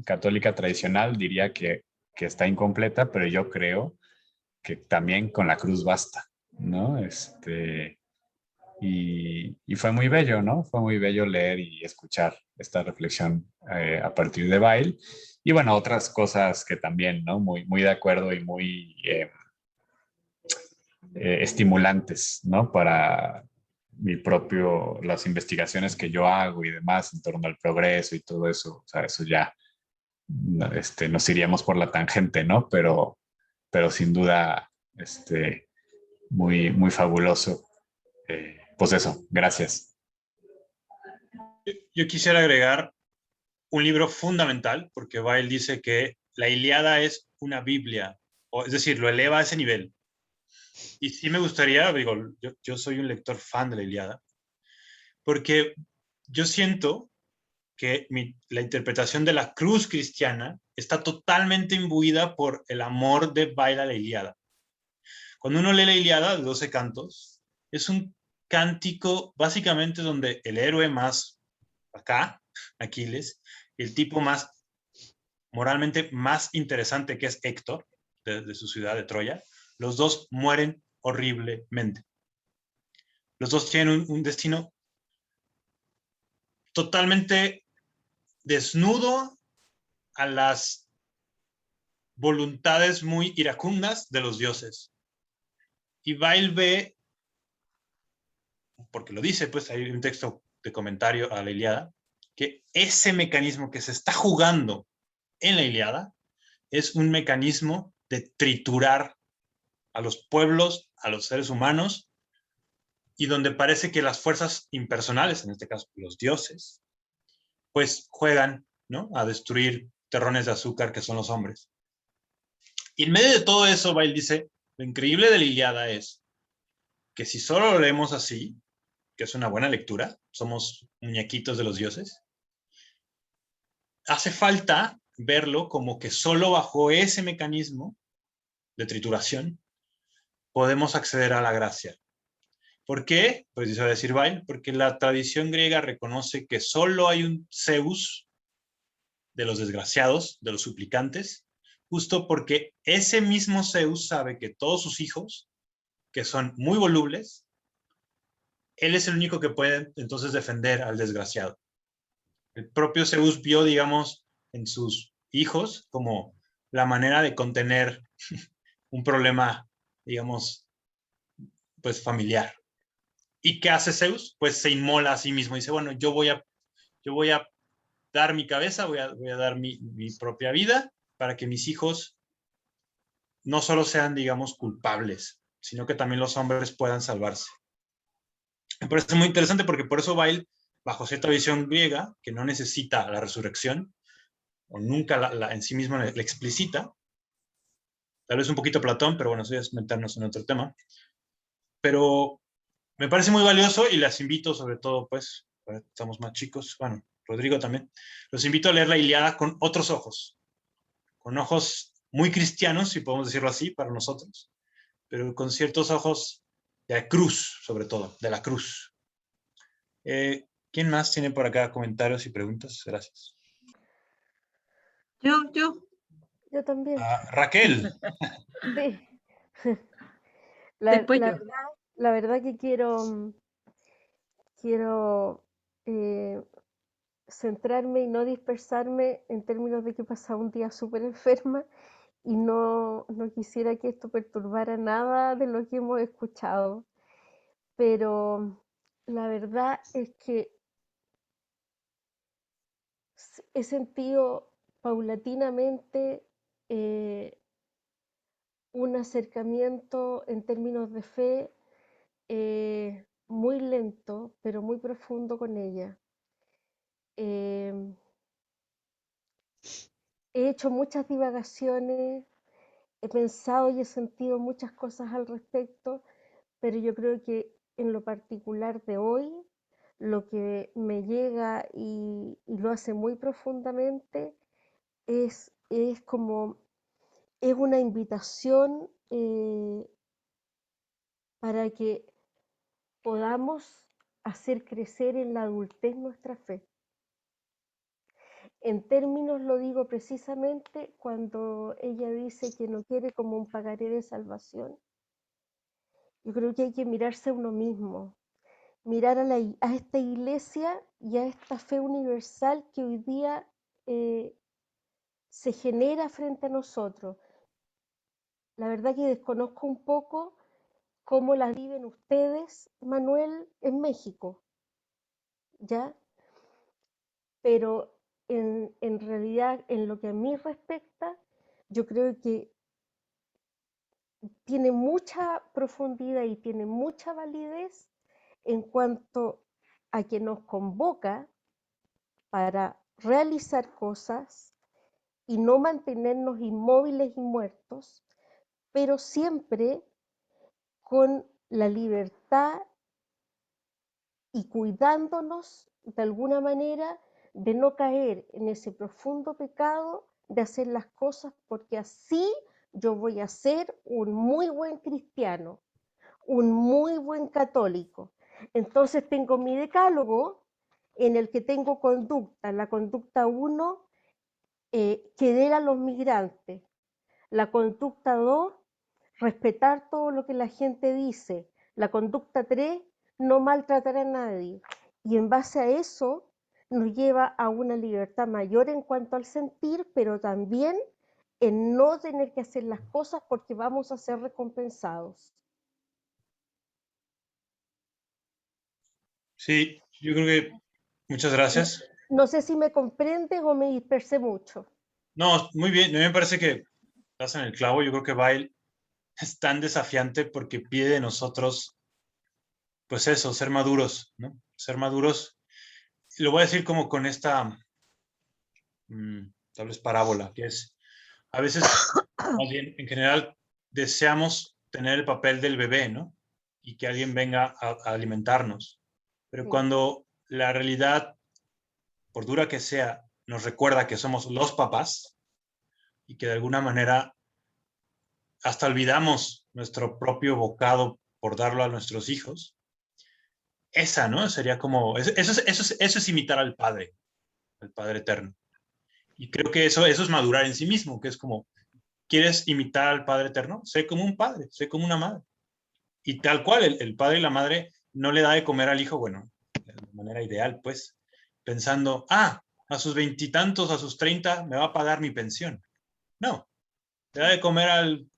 católica tradicional diría que está incompleta, pero yo creo que también con la cruz basta, ¿no? Y fue muy bello, ¿no? Fue muy bello leer y escuchar esta reflexión a partir de Bail. Y bueno, otras cosas que también, ¿no? Muy, muy de acuerdo y muy estimulantes, ¿no? Para las investigaciones que yo hago y demás en torno al progreso y todo eso. O sea, eso ya nos iríamos por la tangente, ¿no? Pero sin duda, muy, muy fabuloso. Pues eso, gracias. Yo quisiera agregar un libro fundamental, porque Bail dice que la Ilíada es una Biblia, es decir, lo eleva a ese nivel. Y sí me gustaría, digo, yo soy un lector fan de la Ilíada, porque yo siento que la interpretación de la cruz cristiana está totalmente imbuida por el amor de Bail a la Ilíada. Cuando uno lee la Ilíada de 12 cantos, es un cántico básicamente donde el héroe más acá, Aquiles, el tipo más moralmente más interesante, que es Héctor, de su ciudad de Troya, los dos mueren horriblemente. Los dos tienen un destino totalmente desnudo a las voluntades muy iracundas de los dioses. Y Bail ve, porque lo dice, pues hay un texto de comentario a la Ilíada, que ese mecanismo que se está jugando en la Ilíada es un mecanismo de triturar a los pueblos, a los seres humanos, y donde parece que las fuerzas impersonales, en este caso los dioses, pues juegan, ¿no?, a destruir terrones de azúcar que son los hombres. Y en medio de todo eso, Bail dice, lo increíble de la Ilíada es que si solo lo leemos así, que es una buena lectura, somos muñequitos de los dioses, hace falta verlo como que solo bajo ese mecanismo de trituración podemos acceder a la gracia. ¿Por qué? Pues dice a decir Bail, porque la tradición griega reconoce que solo hay un Zeus de los desgraciados, de los suplicantes, justo porque ese mismo Zeus sabe que todos sus hijos, que son muy volubles, él es el único que puede entonces defender al desgraciado. El propio Zeus vio, digamos, en sus hijos como la manera de contener un problema, digamos, pues familiar. ¿Y qué hace Zeus? Pues se inmola a sí mismo. Dice, bueno, yo voy a dar mi cabeza, voy a dar mi propia vida para que mis hijos no solo sean, digamos, culpables, sino que también los hombres puedan salvarse. Me parece muy interesante porque por eso Bail, bajo cierta visión griega, que no necesita la resurrección, o nunca en sí misma la explicita, tal vez un poquito Platón, pero bueno, eso ya es meternos en otro tema, pero me parece muy valioso y las invito, sobre todo, pues, estamos más chicos, bueno, Rodrigo también, los invito a leer la Ilíada con otros ojos, con ojos muy cristianos, si podemos decirlo así, para nosotros, pero con ciertos ojos de la cruz, sobre todo, de la cruz. ¿Quién más tiene por acá comentarios y preguntas? Gracias. Yo. Yo también. Raquel. Sí. Después yo. La verdad que quiero centrarme y no dispersarme en términos de que he pasado un día súper enferma y no quisiera que esto perturbara nada de lo que hemos escuchado. Pero la verdad es que he sentido paulatinamente un acercamiento en términos de fe muy lento, pero muy profundo con ella. He hecho muchas divagaciones, he pensado y he sentido muchas cosas al respecto, pero yo creo que en lo particular de hoy, lo que me llega y lo hace muy profundamente es como, es una invitación para que podamos hacer crecer en la adultez nuestra fe. En términos lo digo precisamente cuando ella dice que no quiere como un pagaré de salvación. Yo creo que hay que mirarse a uno mismo, mirar a esta iglesia y a esta fe universal que hoy día se genera frente a nosotros. La verdad que desconozco un poco cómo la viven ustedes, Manuel, en México, ¿ya? Pero en realidad, en lo que a mí respecta, yo creo que tiene mucha profundidad y tiene mucha validez en cuanto a que nos convoca para realizar cosas y no mantenernos inmóviles y muertos, pero siempre con la libertad y cuidándonos de alguna manera de no caer en ese profundo pecado de hacer las cosas porque así yo voy a ser un muy buen cristiano, un muy buen católico. Entonces tengo mi decálogo en el que tengo conducta. La conducta 1, querer a los migrantes. La conducta 2, respetar todo lo que la gente dice. La conducta 3, no maltratar a nadie. Y en base a eso nos lleva a una libertad mayor en cuanto al sentir, pero también en no tener que hacer las cosas porque vamos a ser recompensados. Sí, yo creo que muchas gracias. No sé si me comprendes o me dispersé mucho. No, muy bien. A mí me parece que estás en el clavo. Yo creo que Bail es tan desafiante porque pide de nosotros, pues eso, ser maduros, ¿no? Ser maduros. Y lo voy a decir como con esta, tal vez parábola, que es, a veces, más bien, en general, deseamos tener el papel del bebé, ¿no? Y que alguien venga a alimentarnos. Pero Sí. cuando la realidad, por dura que sea, nos recuerda que somos los papás y que de alguna manera hasta olvidamos nuestro propio bocado por darlo a nuestros hijos, esa, ¿no? Sería como, eso es imitar al Padre Eterno. Y creo que eso es madurar en sí mismo, que es como, ¿quieres imitar al Padre Eterno? Sé como un padre, sé como una madre. Y tal cual, el padre y la madre no le da de comer al hijo, bueno, de manera ideal, pues, pensando, a sus veintitantos, a sus 30, me va a pagar mi pensión. No, le da de comer al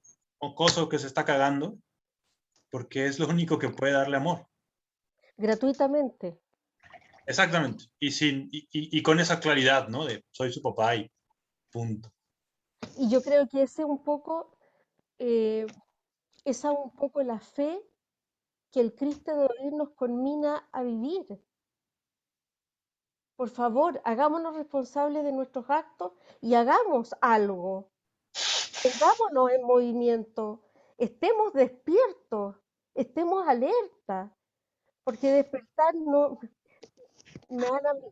mocoso que se está cagando, porque es lo único que puede darle amor. Gratuitamente. Exactamente. Y con esa claridad, ¿no? De soy su papá y punto. Y yo creo que ese un poco, esa un poco la fe que el Cristo de hoy nos conmina a vivir. Por favor, hagámonos responsables de nuestros actos y hagamos algo. Pongámonos en movimiento, estemos despiertos, estemos alerta, porque despertar no,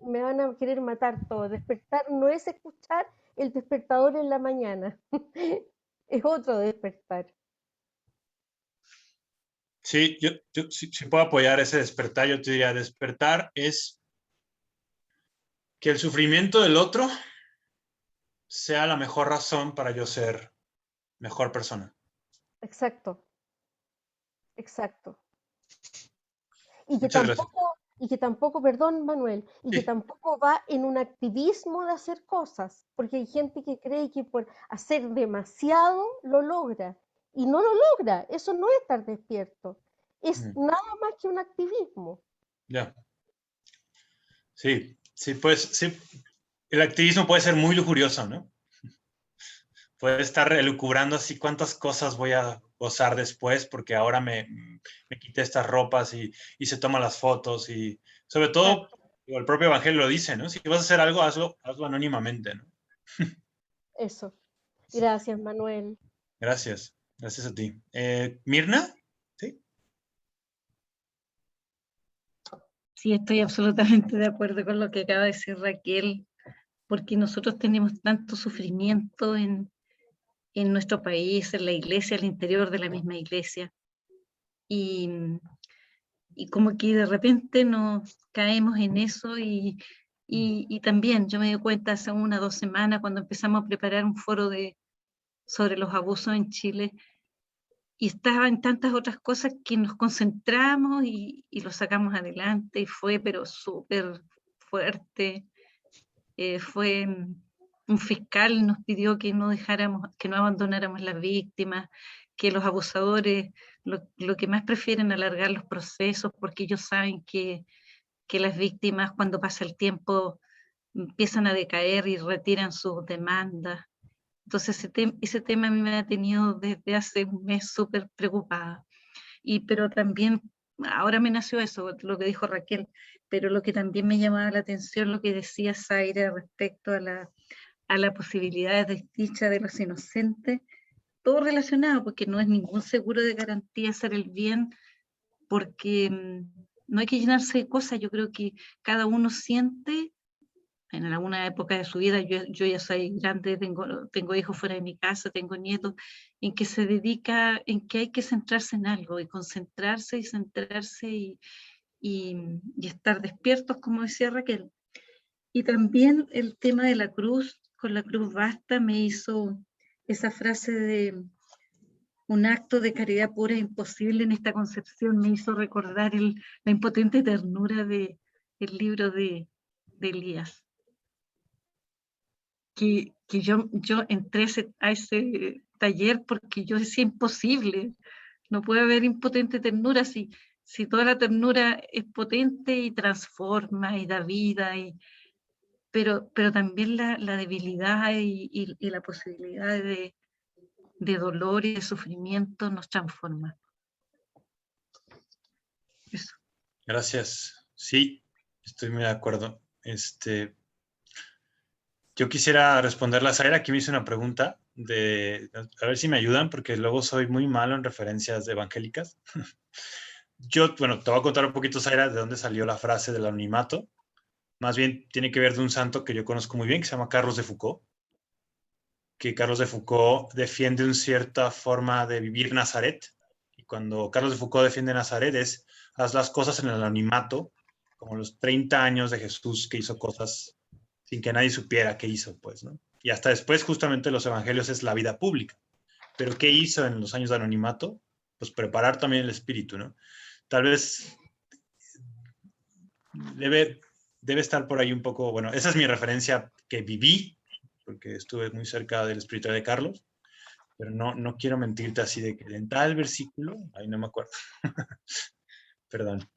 me van a querer matar todos. Despertar no es escuchar el despertador en la mañana, es otro despertar. Sí, si puedo apoyar ese despertar, yo te diría, despertar es que el sufrimiento del otro sea la mejor razón para yo ser mejor persona. Exacto, exacto. Muchas gracias. Y que tampoco, perdón, Manuel, y que Sí. tampoco va en un activismo de hacer cosas, porque hay gente que cree que por hacer demasiado lo logra, y no lo logra, eso no es estar despierto, es Mm, nada más que un activismo. ya. Sí, sí, pues sí. El activismo puede ser muy lujurioso, ¿no? Puede estar elucubrando así cuántas cosas voy a gozar después porque ahora me quité estas ropas y se toman las fotos y sobre todo Exacto, el propio Evangelio lo dice, ¿no? Si vas a hacer algo, hazlo anónimamente, ¿no? eso. Gracias, Manuel. Gracias, gracias a ti. Mirna, ¿sí? Sí, estoy absolutamente de acuerdo con lo que acaba de decir Raquel, porque nosotros tenemos tanto sufrimiento en nuestro país, en la iglesia, al interior de la misma iglesia, y, y como que de repente nos caemos en eso y también yo me di cuenta hace 1 o 2 semanas cuando empezamos a preparar un foro sobre los abusos en Chile y estaba en tantas otras cosas que nos concentramos y lo sacamos adelante y fue pero súper fuerte. Fue un fiscal nos pidió que no dejáramos, que no abandonáramos las víctimas, que los abusadores lo que más prefieren alargar los procesos porque ellos saben que las víctimas cuando pasa el tiempo empiezan a decaer y retiran sus demandas. Entonces ese tema a mí me ha tenido desde hace un mes súper preocupada. Pero también, ahora me nació eso, lo que dijo Raquel, pero lo que también me llamaba la atención, lo que decía Zaira respecto a la posibilidad de desdicha de los inocentes, todo relacionado, porque no es ningún seguro de garantía hacer el bien, porque no hay que llenarse de cosas, yo creo que cada uno siente en alguna época de su vida, yo ya soy grande, tengo hijos fuera de mi casa, tengo nietos, en que se dedica, en que hay que centrarse en algo y concentrarse y centrarse y estar despiertos, como decía Raquel. Y también el tema de la cruz, con la cruz basta, me hizo esa frase de un acto de caridad pura e imposible en esta concepción, me hizo recordar la impotente ternura del libro de Elías. Que yo entré a ese taller porque yo decía imposible, no puede haber impotente ternura si toda la ternura es potente y transforma y da vida, pero también la debilidad y la posibilidad de dolor y de sufrimiento nos transforma. Eso. Gracias. Sí, estoy muy de acuerdo. Yo quisiera responderle a Zaira, aquí me hizo una pregunta a ver si me ayudan, porque luego soy muy malo en referencias evangélicas. Bueno, te voy a contar un poquito, Zaira, de dónde salió la frase del anonimato. Más bien tiene que ver de un santo que yo conozco muy bien, que se llama Carlos de Foucault, que Carlos de Foucault defiende una cierta forma de vivir Nazaret. Y cuando Carlos de Foucault defiende Nazaret es, haz las cosas en el anonimato, como los 30 años de Jesús que hizo cosas sin que nadie supiera qué hizo, pues, ¿no? Y hasta después, justamente, los evangelios es la vida pública. Pero ¿qué hizo en los años de anonimato? Pues preparar también el espíritu, ¿no? Tal vez debe estar por ahí un poco, bueno, esa es mi referencia que viví, porque estuve muy cerca del espíritu de Carlos, pero no quiero mentirte así de que en tal versículo, ahí no me acuerdo. Perdón.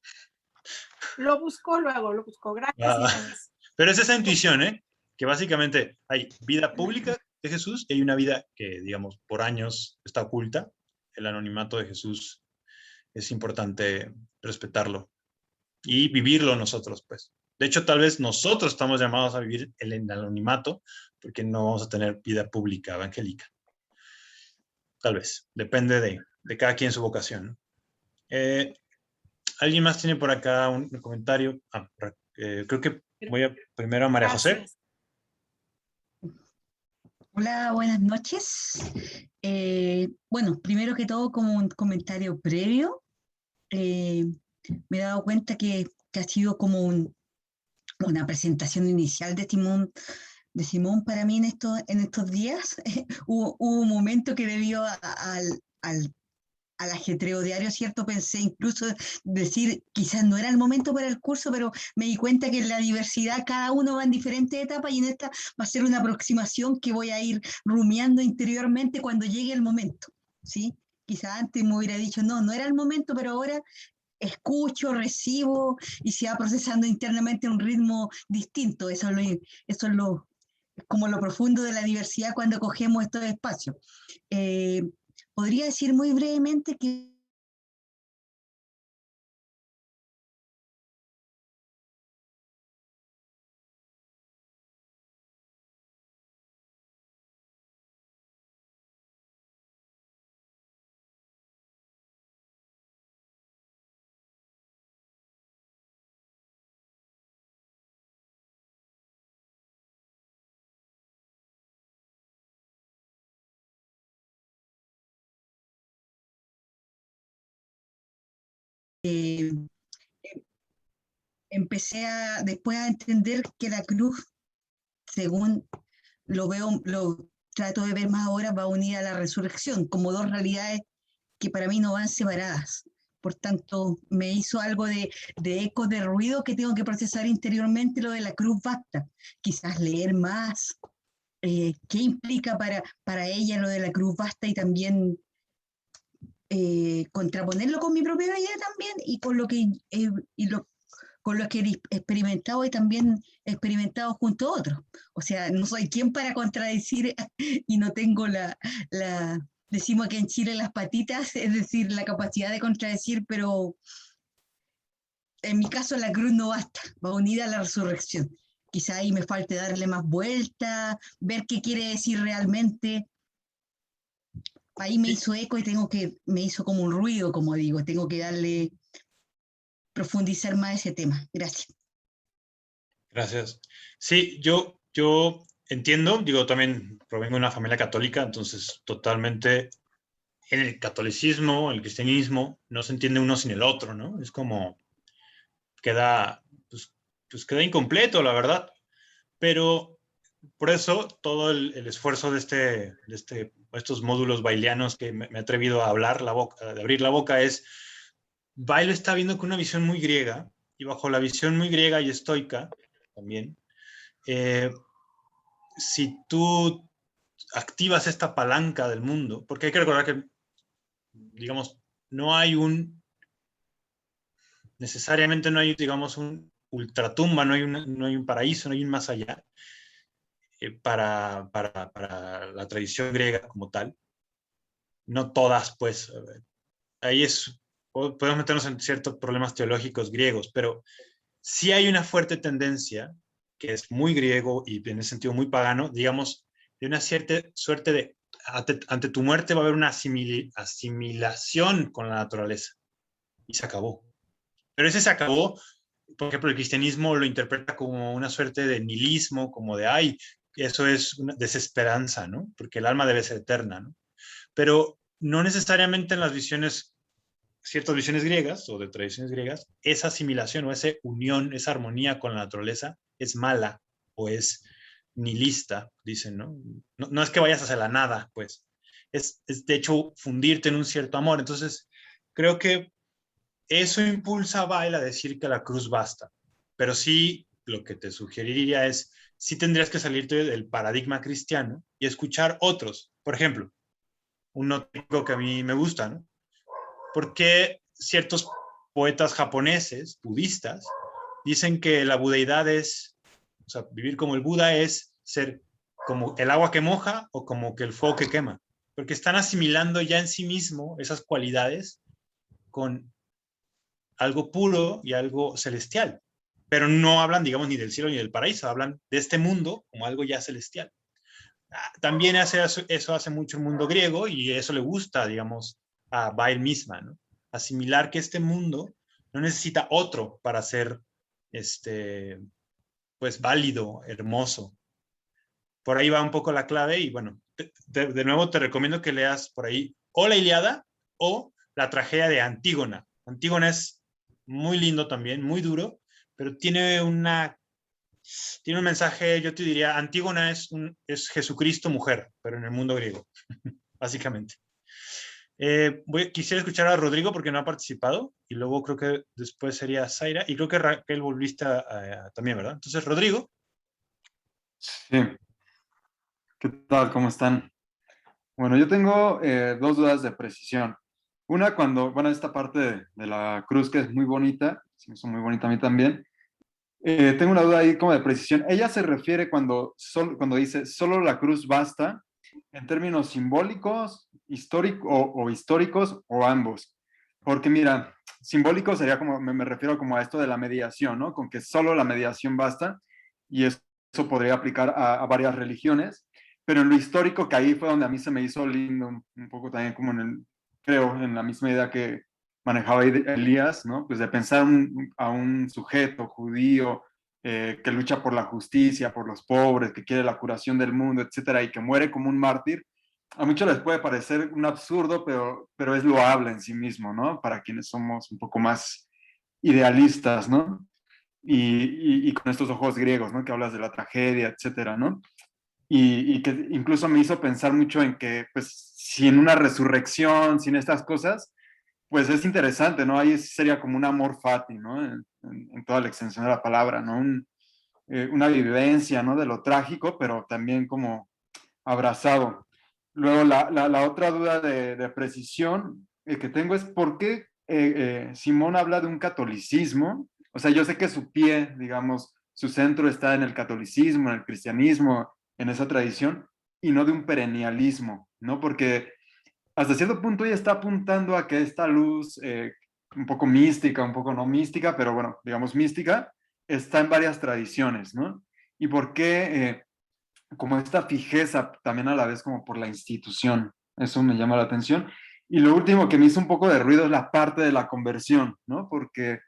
Lo buscó luego, lo buscó. Gracias. Pero es esa intuición, ¿eh? Que básicamente hay vida pública de Jesús y hay una vida que, digamos, por años está oculta. El anonimato de Jesús es importante respetarlo y vivirlo nosotros, pues. De hecho, tal vez nosotros estamos llamados a vivir el anonimato porque no vamos a tener vida pública evangélica. Tal vez. Depende de cada quien su vocación, ¿no? ¿Alguien más tiene por acá un comentario? Creo que voy primero a María José. Gracias. Hola, buenas noches. Bueno, primero que todo, como un comentario previo, me he dado cuenta que ha sido como una presentación inicial de Simón para mí en estos días. Hubo un momento que debido al ajetreo diario, ¿cierto? Pensé incluso decir, quizás no era el momento para el curso, pero me di cuenta que en la diversidad cada uno va en diferentes etapas y en esta va a ser una aproximación que voy a ir rumiando interiormente cuando llegue el momento, ¿sí? Quizás antes me hubiera dicho, no, no era el momento, pero ahora escucho, recibo y se va procesando internamente a un ritmo distinto. Eso es como lo profundo de la diversidad cuando cogemos estos espacios. Podría decir muy brevemente que después a entender que la cruz, según lo trato de ver más ahora, va unida a la resurrección, como dos realidades que para mí no van separadas. Por tanto, me hizo algo de eco, de ruido que tengo que procesar interiormente lo de la cruz basta. Quizás leer más, qué implica para ella lo de la cruz basta y también contraponerlo con mi propia vida también y con lo que con lo que he experimentado y también he experimentado junto a otros. O sea, no soy quien para contradecir y no tengo decimos que en Chile las patitas, es decir, la capacidad de contradecir, pero en mi caso la cruz no basta, va unida a la resurrección. Quizá ahí me falte darle más vuelta, ver qué quiere decir realmente. Ahí me hizo eco y me hizo como un ruido, como digo, tengo que profundizar más ese tema. Gracias. Gracias. Sí, yo entiendo, digo, también provengo de una familia católica, entonces totalmente en el catolicismo, el cristianismo, no se entiende uno sin el otro, ¿no? Es como, queda, pues queda incompleto, la verdad. Pero por eso todo el esfuerzo de estos módulos baileanos que me he atrevido a hablar la boca, de abrir la boca, es, Bailo está viendo con una visión muy griega, y bajo la visión muy griega y estoica también, si tú activas esta palanca del mundo, porque hay que recordar que, digamos, no hay necesariamente no hay, digamos, un ultratumba, no hay un paraíso, no hay un más allá, para la tradición griega como tal. No todas, pues, ahí podemos meternos en ciertos problemas teológicos griegos, pero sí hay una fuerte tendencia, que es muy griego y en ese sentido muy pagano, digamos, de una cierta suerte de, ante tu muerte va a haber una asimilación con la naturaleza, y se acabó. Pero ese se acabó, por ejemplo, el cristianismo lo interpreta como una suerte de nihilismo, como de, ay, eso es una desesperanza, ¿no? Porque el alma debe ser eterna, ¿no? Pero no necesariamente en las visiones, ciertas visiones griegas o de tradiciones griegas, esa asimilación o esa unión, esa armonía con la naturaleza es mala o es nihilista, dicen, ¿no? No es que vayas hacia la nada, pues. Es de hecho fundirte en un cierto amor. Entonces, creo que eso impulsa a Bail a decir que la cruz basta. Pero sí, lo que te sugeriría es, sí tendrías que salirte del paradigma cristiano y escuchar otros. Por ejemplo, un tópico que a mí me gusta, ¿no? ¿Por qué ciertos poetas japoneses, budistas, dicen que la budeidad es, o sea, vivir como el Buda es ser como el agua que moja o como que el fuego que quema? Porque están asimilando ya en sí mismo esas cualidades con algo puro y algo celestial. Pero no hablan, digamos, ni del cielo ni del paraíso, hablan de este mundo como algo ya celestial. También eso hace mucho el mundo griego y eso le gusta, digamos, a Bail misma, ¿no? Asimilar que este mundo no necesita otro para ser, pues, válido, hermoso. Por ahí va un poco la clave y bueno, de nuevo te recomiendo que leas por ahí o la Ilíada o la tragedia de Antígona, Antígona es muy lindo también, muy duro, pero tiene un mensaje, yo te diría, Antígona es Jesucristo mujer, pero en el mundo griego, básicamente. Quisiera escuchar a Rodrigo porque no ha participado, y luego creo que después sería Zaira, y creo que Raquel volviste también, ¿verdad? Entonces, Rodrigo. Sí, ¿qué tal? ¿Cómo están? Bueno, yo tengo dos dudas de precisión. Una, bueno, esta parte de la cruz que es muy bonita, se me hizo muy bonita a mí también. Tengo una duda ahí como de precisión. Ella se refiere cuando dice solo la cruz basta, en términos simbólicos, históricos o ambos. Porque mira, simbólico sería como, me refiero como a esto de la mediación, ¿no? Con que solo la mediación basta, y eso podría aplicar a varias religiones. Pero en lo histórico, que ahí fue donde a mí se me hizo lindo, un poco también como creo, en la misma idea que manejaba Elías, ¿no? Pues de pensar a un sujeto judío que lucha por la justicia, por los pobres, que quiere la curación del mundo, etcétera, y que muere como un mártir. A muchos les puede parecer un absurdo, pero es loable en sí mismo, ¿no? Para quienes somos un poco más idealistas, ¿no? Y con estos ojos griegos, ¿no? Que hablas de la tragedia, etcétera, ¿no? Y que incluso me hizo pensar mucho en que, pues, si en una resurrección, sin estas cosas, pues es interesante, ¿no? Ahí sería como un amor fati, ¿no? En toda la extensión de la palabra, ¿no? Una vivencia, ¿no? De lo trágico, pero también como abrazado. Luego, la otra duda de precisión que tengo es por qué Simón habla de un catolicismo. O sea, yo sé que su pie, digamos, su centro está en el catolicismo, en el cristianismo, en esa tradición, y no de un perennialismo, ¿no? Porque hasta cierto punto ella está apuntando a que esta luz, un poco mística, un poco no mística, pero bueno, digamos mística, está en varias tradiciones, ¿no? Y por qué, como esta fijeza también a la vez como por la institución, eso me llama la atención. Y lo último que me hizo un poco de ruido es la parte de la conversión, ¿no? Porque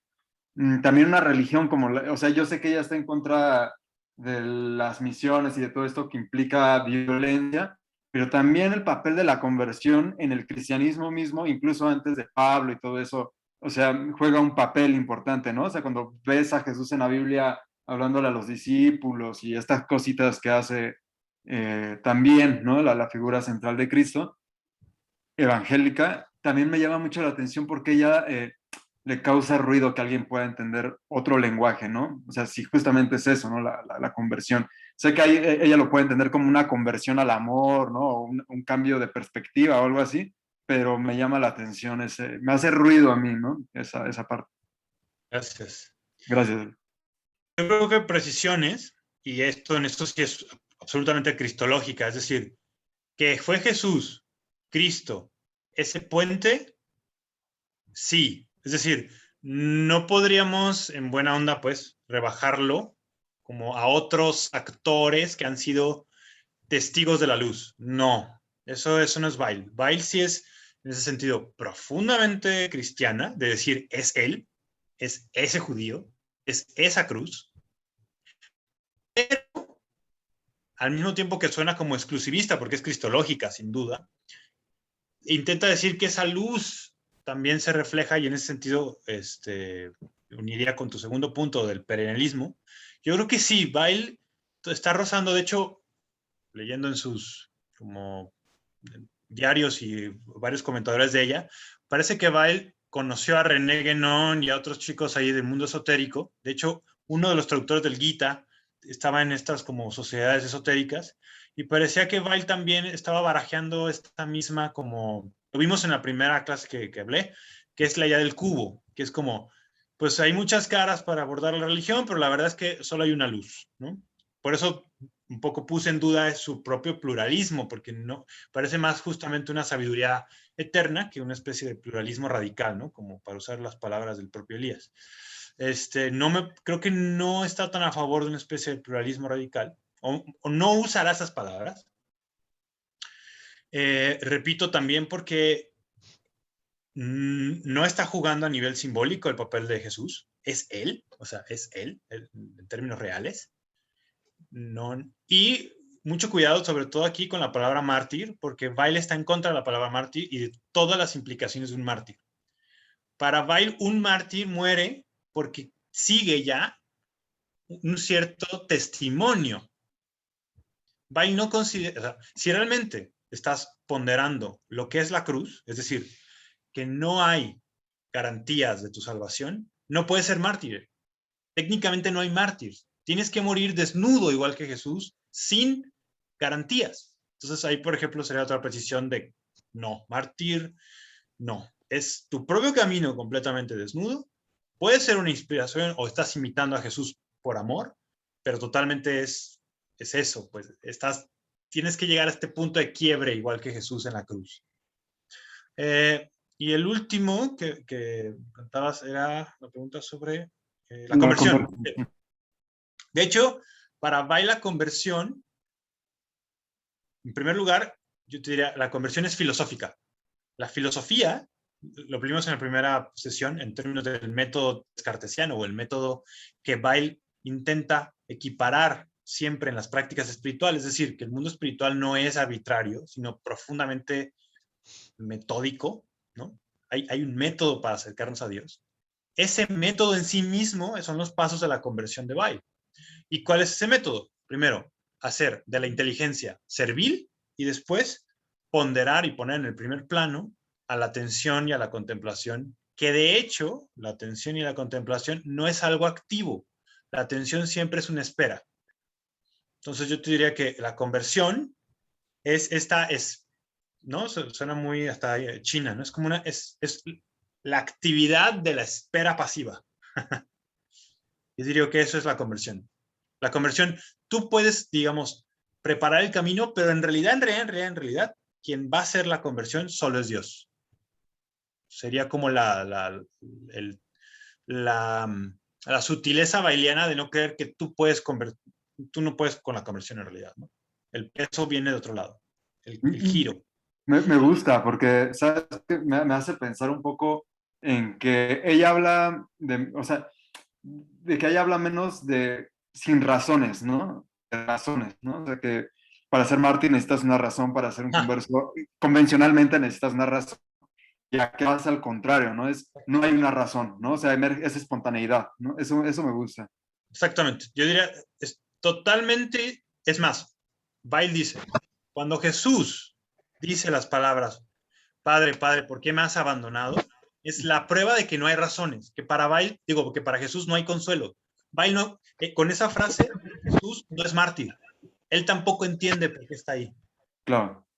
también una religión como, o sea, yo sé que ella está en contra de las misiones y de todo esto que implica violencia, pero también el papel de la conversión en el cristianismo mismo, incluso antes de Pablo y todo eso, o sea, juega un papel importante, ¿no? O sea, cuando ves a Jesús en la Biblia hablándole a los discípulos y estas cositas que hace también, ¿no? La figura central de Cristo, evangélica, también me llama mucho la atención porque ella le causa ruido que alguien pueda entender otro lenguaje, ¿no? O sea, sí, justamente es eso, ¿no? La conversión. Sé que ahí, ella lo puede entender como una conversión al amor, ¿no? O un cambio de perspectiva o algo así, pero me llama la atención, me hace ruido a mí, ¿no? Esa parte. Gracias. Gracias. Yo creo que precisiones, y en esto sí es absolutamente cristológica, es decir, que fue Jesús, Cristo, ese puente, sí. Es decir, no podríamos en buena onda, pues, rebajarlo como a otros actores que han sido testigos de la luz. No, eso no es Bail. Bail sí es, en ese sentido, profundamente cristiana, de decir, es él, es ese judío, es esa cruz, pero al mismo tiempo que suena como exclusivista, porque es cristológica, sin duda, intenta decir que esa luz también se refleja, y en ese sentido uniría con tu segundo punto del perennialismo. Yo creo que sí, Bail está rozando, de hecho, leyendo en sus como diarios y varios comentadores de ella, parece que Bail conoció a René Guénon y a otros chicos ahí del mundo esotérico. De hecho, uno de los traductores del Gita estaba en estas como sociedades esotéricas, y parecía que Bail también estaba barajeando esta misma, como lo vimos en la primera clase que hablé, que es la idea del cubo, que es como, pues hay muchas caras para abordar la religión, pero la verdad es que solo hay una luz, ¿no? Por eso un poco puse en duda su propio pluralismo, porque no parece más justamente una sabiduría eterna que una especie de pluralismo radical, ¿no? Como para usar las palabras del propio Elías. Creo que no está tan a favor de una especie de pluralismo radical, o no usará esas palabras. Repito también porque no está jugando a nivel simbólico el papel de Jesús, es él, o sea, es él en términos reales. No, y mucho cuidado, sobre todo aquí con la palabra mártir, porque Bail está en contra de la palabra mártir y de todas las implicaciones de un mártir. Para Bail, un mártir muere porque sigue ya un cierto testimonio. Bail no considera, o sea, si realmente estás ponderando lo que es la cruz, es decir, que no hay garantías de tu salvación, no puedes ser mártir. Técnicamente no hay mártir. Tienes que morir desnudo igual que Jesús, sin garantías. Entonces ahí, por ejemplo, sería otra precisión de no, mártir, no. Es tu propio camino completamente desnudo. Puede ser una inspiración o estás imitando a Jesús por amor, pero totalmente es eso, pues tienes que llegar a este punto de quiebre igual que Jesús en la cruz. Y el último que contabas era la pregunta sobre la conversión. De hecho, para Bail la conversión, en primer lugar, yo te diría, la conversión es filosófica. La filosofía, lo vimos en la primera sesión, en términos del método descartesiano o el método que Bail intenta equiparar siempre en las prácticas espirituales, es decir, que el mundo espiritual no es arbitrario, sino profundamente metódico, ¿no? Hay un método para acercarnos a Dios. Ese método en sí mismo son los pasos de la conversión de Bail. ¿Y cuál es ese método? Primero, hacer de la inteligencia servil y después ponderar y poner en el primer plano a la atención y a la contemplación, que de hecho la atención y la contemplación no es algo activo. La atención siempre es una espera. Entonces yo te diría que la conversión es ¿no? Suena muy hasta china, ¿no? Es como es la actividad de la espera pasiva. Yo diría que eso es la conversión. La conversión, tú puedes, digamos, preparar el camino, pero en realidad, quien va a hacer la conversión solo es Dios. Sería como la sutileza bailiana de no creer que tú no puedes con la conversión en realidad, ¿no? El peso viene de otro lado, el giro. Me gusta porque, ¿sabes qué? Me hace pensar un poco en que ella habla o sea, de que ella habla menos de sin razones, ¿no? De razones, ¿no? O sea, que para ser mártir necesitas una razón, para ser un converso, convencionalmente necesitas una razón. Ya que vas al contrario, ¿no? No hay una razón, ¿no? O sea, es espontaneidad, ¿no? Eso me gusta. Exactamente. Yo diría, es más, Bail dice, cuando Jesús dice las palabras, Padre, Padre, ¿por qué me has abandonado? Es la prueba de que no hay razones, que para Bail, que para Jesús no hay consuelo. Bail no, con esa frase, Jesús no es mártir. Él tampoco entiende por qué está ahí. Claro.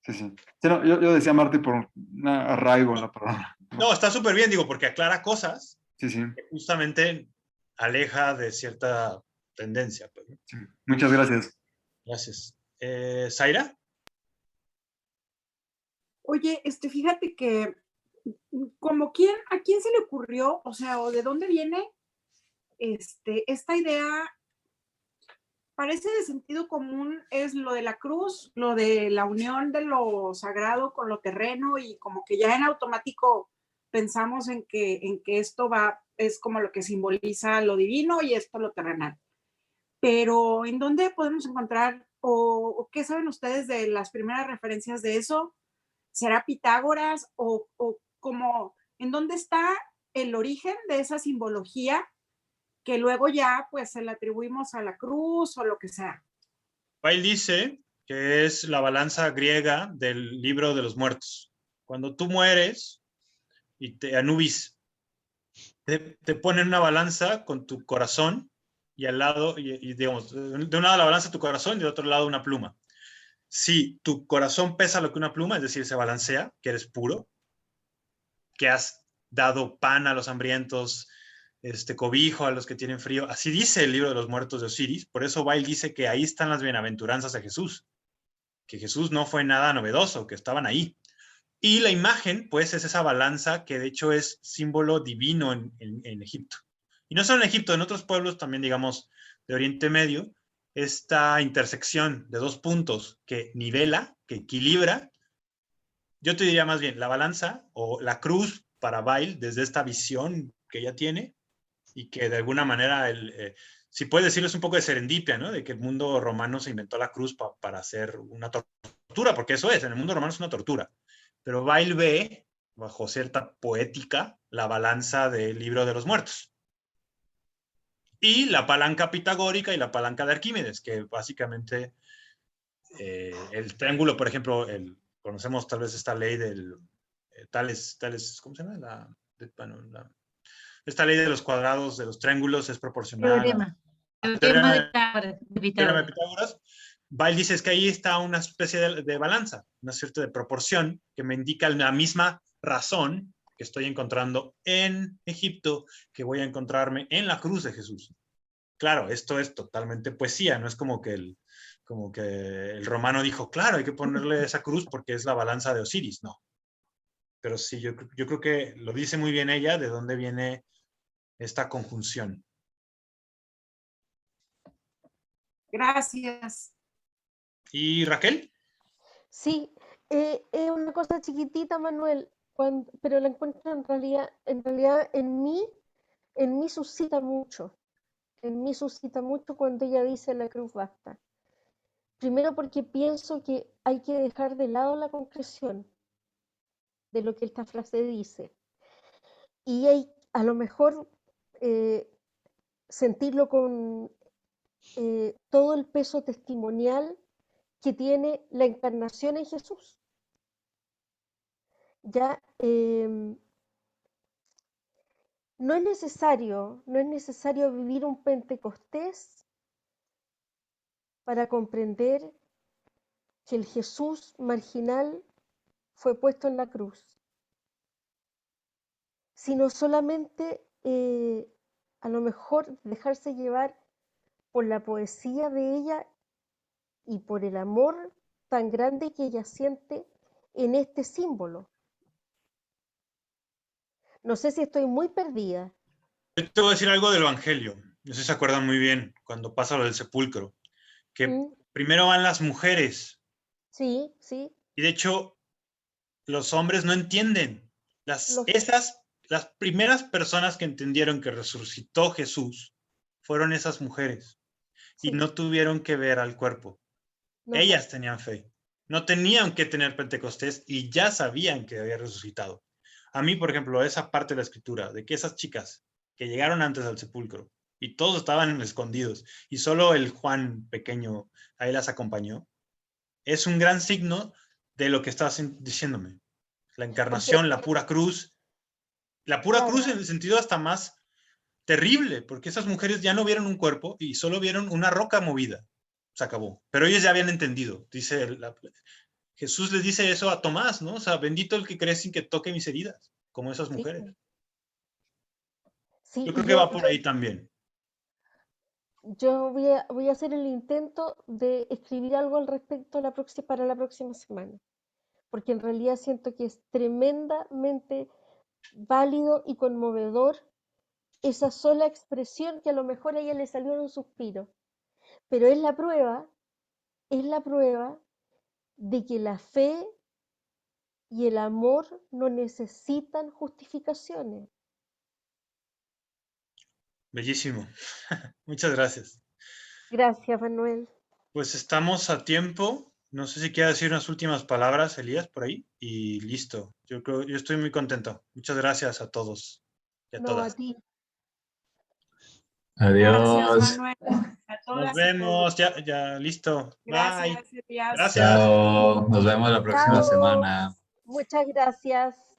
Sí, sí. Sí, no, yo decía mártir por un arraigo en la palabra. No, está súper bien, porque aclara cosas sí. que justamente aleja de cierta tendencia. Pues, ¿no? Sí. Muchas gracias. Gracias. ¿Zaira? Oye, fíjate que ¿a quién se le ocurrió, o sea, o de dónde viene esta idea? Parece de sentido común, es lo de la cruz, lo de la unión de lo sagrado con lo terreno, y como que ya en automático pensamos en que esto es como lo que simboliza lo divino y esto lo terrenal. Pero ¿en dónde podemos encontrar o qué saben ustedes de las primeras referencias de eso? ¿Será Pitágoras o como en dónde está el origen de esa simbología que luego ya pues se la atribuimos a la cruz o lo que sea? Bail dice que es la balanza griega del libro de los muertos. Cuando tú mueres y Anubis te ponen una balanza con tu corazón y al lado, digamos, de un lado la balanza tu corazón y de otro lado una pluma. Si tu corazón pesa lo que una pluma, es decir, se balancea, que eres puro, que has dado pan a los hambrientos, cobijo a los que tienen frío. Así dice el libro de los muertos de Osiris. Por eso Bail dice que ahí están las bienaventuranzas de Jesús, que Jesús no fue nada novedoso, que estaban ahí. Y la imagen, pues, es esa balanza que de hecho es símbolo divino en Egipto. Y no solo en Egipto, en otros pueblos también, digamos, de Oriente Medio, esta intersección de dos puntos que nivela, que equilibra. Yo te diría más bien la balanza o la cruz para Bail, desde esta visión que ella tiene, y que de alguna manera, si puedes decirlo, es un poco de serendipia, ¿no? De que el mundo romano se inventó la cruz para hacer una tortura, porque eso es, en el mundo romano es una tortura. Pero Bail ve, bajo cierta poética, la balanza del libro de los muertos. Y la palanca pitagórica y la palanca de Arquímedes, que básicamente el triángulo, por ejemplo, conocemos tal vez esta ley del tales, ¿cómo se llama? Esta ley de los cuadrados de los triángulos es proporcional. Teorema de Teorema de Pitágoras. Pitágoras. Bail dice es que ahí está una especie de balanza, una cierta de proporción que me indica la misma razón que estoy encontrando en Egipto, que voy a encontrarme en la cruz de Jesús. Claro, esto es totalmente poesía, no es como que el romano dijo, claro, hay que ponerle esa cruz porque es la balanza de Osiris, no. Pero sí, yo creo que lo dice muy bien ella, de dónde viene esta conjunción. Gracias. ¿Y Raquel? Sí, es una cosa chiquitita, Manuel, pero la encuentro en realidad en mí suscita mucho. En mí suscita mucho cuando ella dice la cruz basta. Primero porque pienso que hay que dejar de lado la concreción de lo que esta frase dice. Y hay a lo mejor sentirlo con todo el peso testimonial que tiene la encarnación en Jesús. Ya no es necesario vivir un Pentecostés para comprender que el Jesús marginal fue puesto en la cruz, sino solamente a lo mejor dejarse llevar por la poesía de ella y por el amor tan grande que ella siente en este símbolo. No sé si estoy muy perdida. Yo te voy a decir algo del Evangelio. No sé si se acuerdan muy bien cuando pasa lo del sepulcro. Que primero van las mujeres. Sí, sí. Y de hecho, los hombres no entienden. Las primeras personas que entendieron que resucitó Jesús fueron esas mujeres. Sí. Y no tuvieron que ver al cuerpo. No. Ellas tenían fe. No tenían que tener Pentecostés y ya sabían que había resucitado. A mí, por ejemplo, esa parte de la escritura, de que esas chicas que llegaron antes al sepulcro y todos estaban escondidos y solo el Juan pequeño ahí las acompañó, es un gran signo de lo que estabas diciéndome. La encarnación, la pura cruz. La pura cruz en el sentido hasta más terrible, porque esas mujeres ya no vieron un cuerpo y solo vieron una roca movida. Se acabó. Pero ellos ya habían entendido. Jesús les dice eso a Tomás, ¿no? O sea, bendito el que cree sin que toque mis heridas, como esas mujeres. Sí, yo creo que va por ahí también. Yo voy a hacer el intento de escribir algo al respecto para la próxima semana, porque en realidad siento que es tremendamente válido y conmovedor esa sola expresión que a lo mejor a ella le salió en un suspiro, pero es la prueba de que la fe y el amor no necesitan justificaciones. Bellísimo. Muchas gracias. Gracias, Manuel. Pues estamos a tiempo. No sé si quieres decir unas últimas palabras, Elías, por ahí. Y listo. Yo estoy muy contento. Muchas gracias a todos y a todas. A ti. Adiós. Gracias, Manuel. A todas, nos vemos. Ya, listo. Gracias, bye. Elías. Gracias. Chao. Nos vemos la próxima semana. Muchas gracias.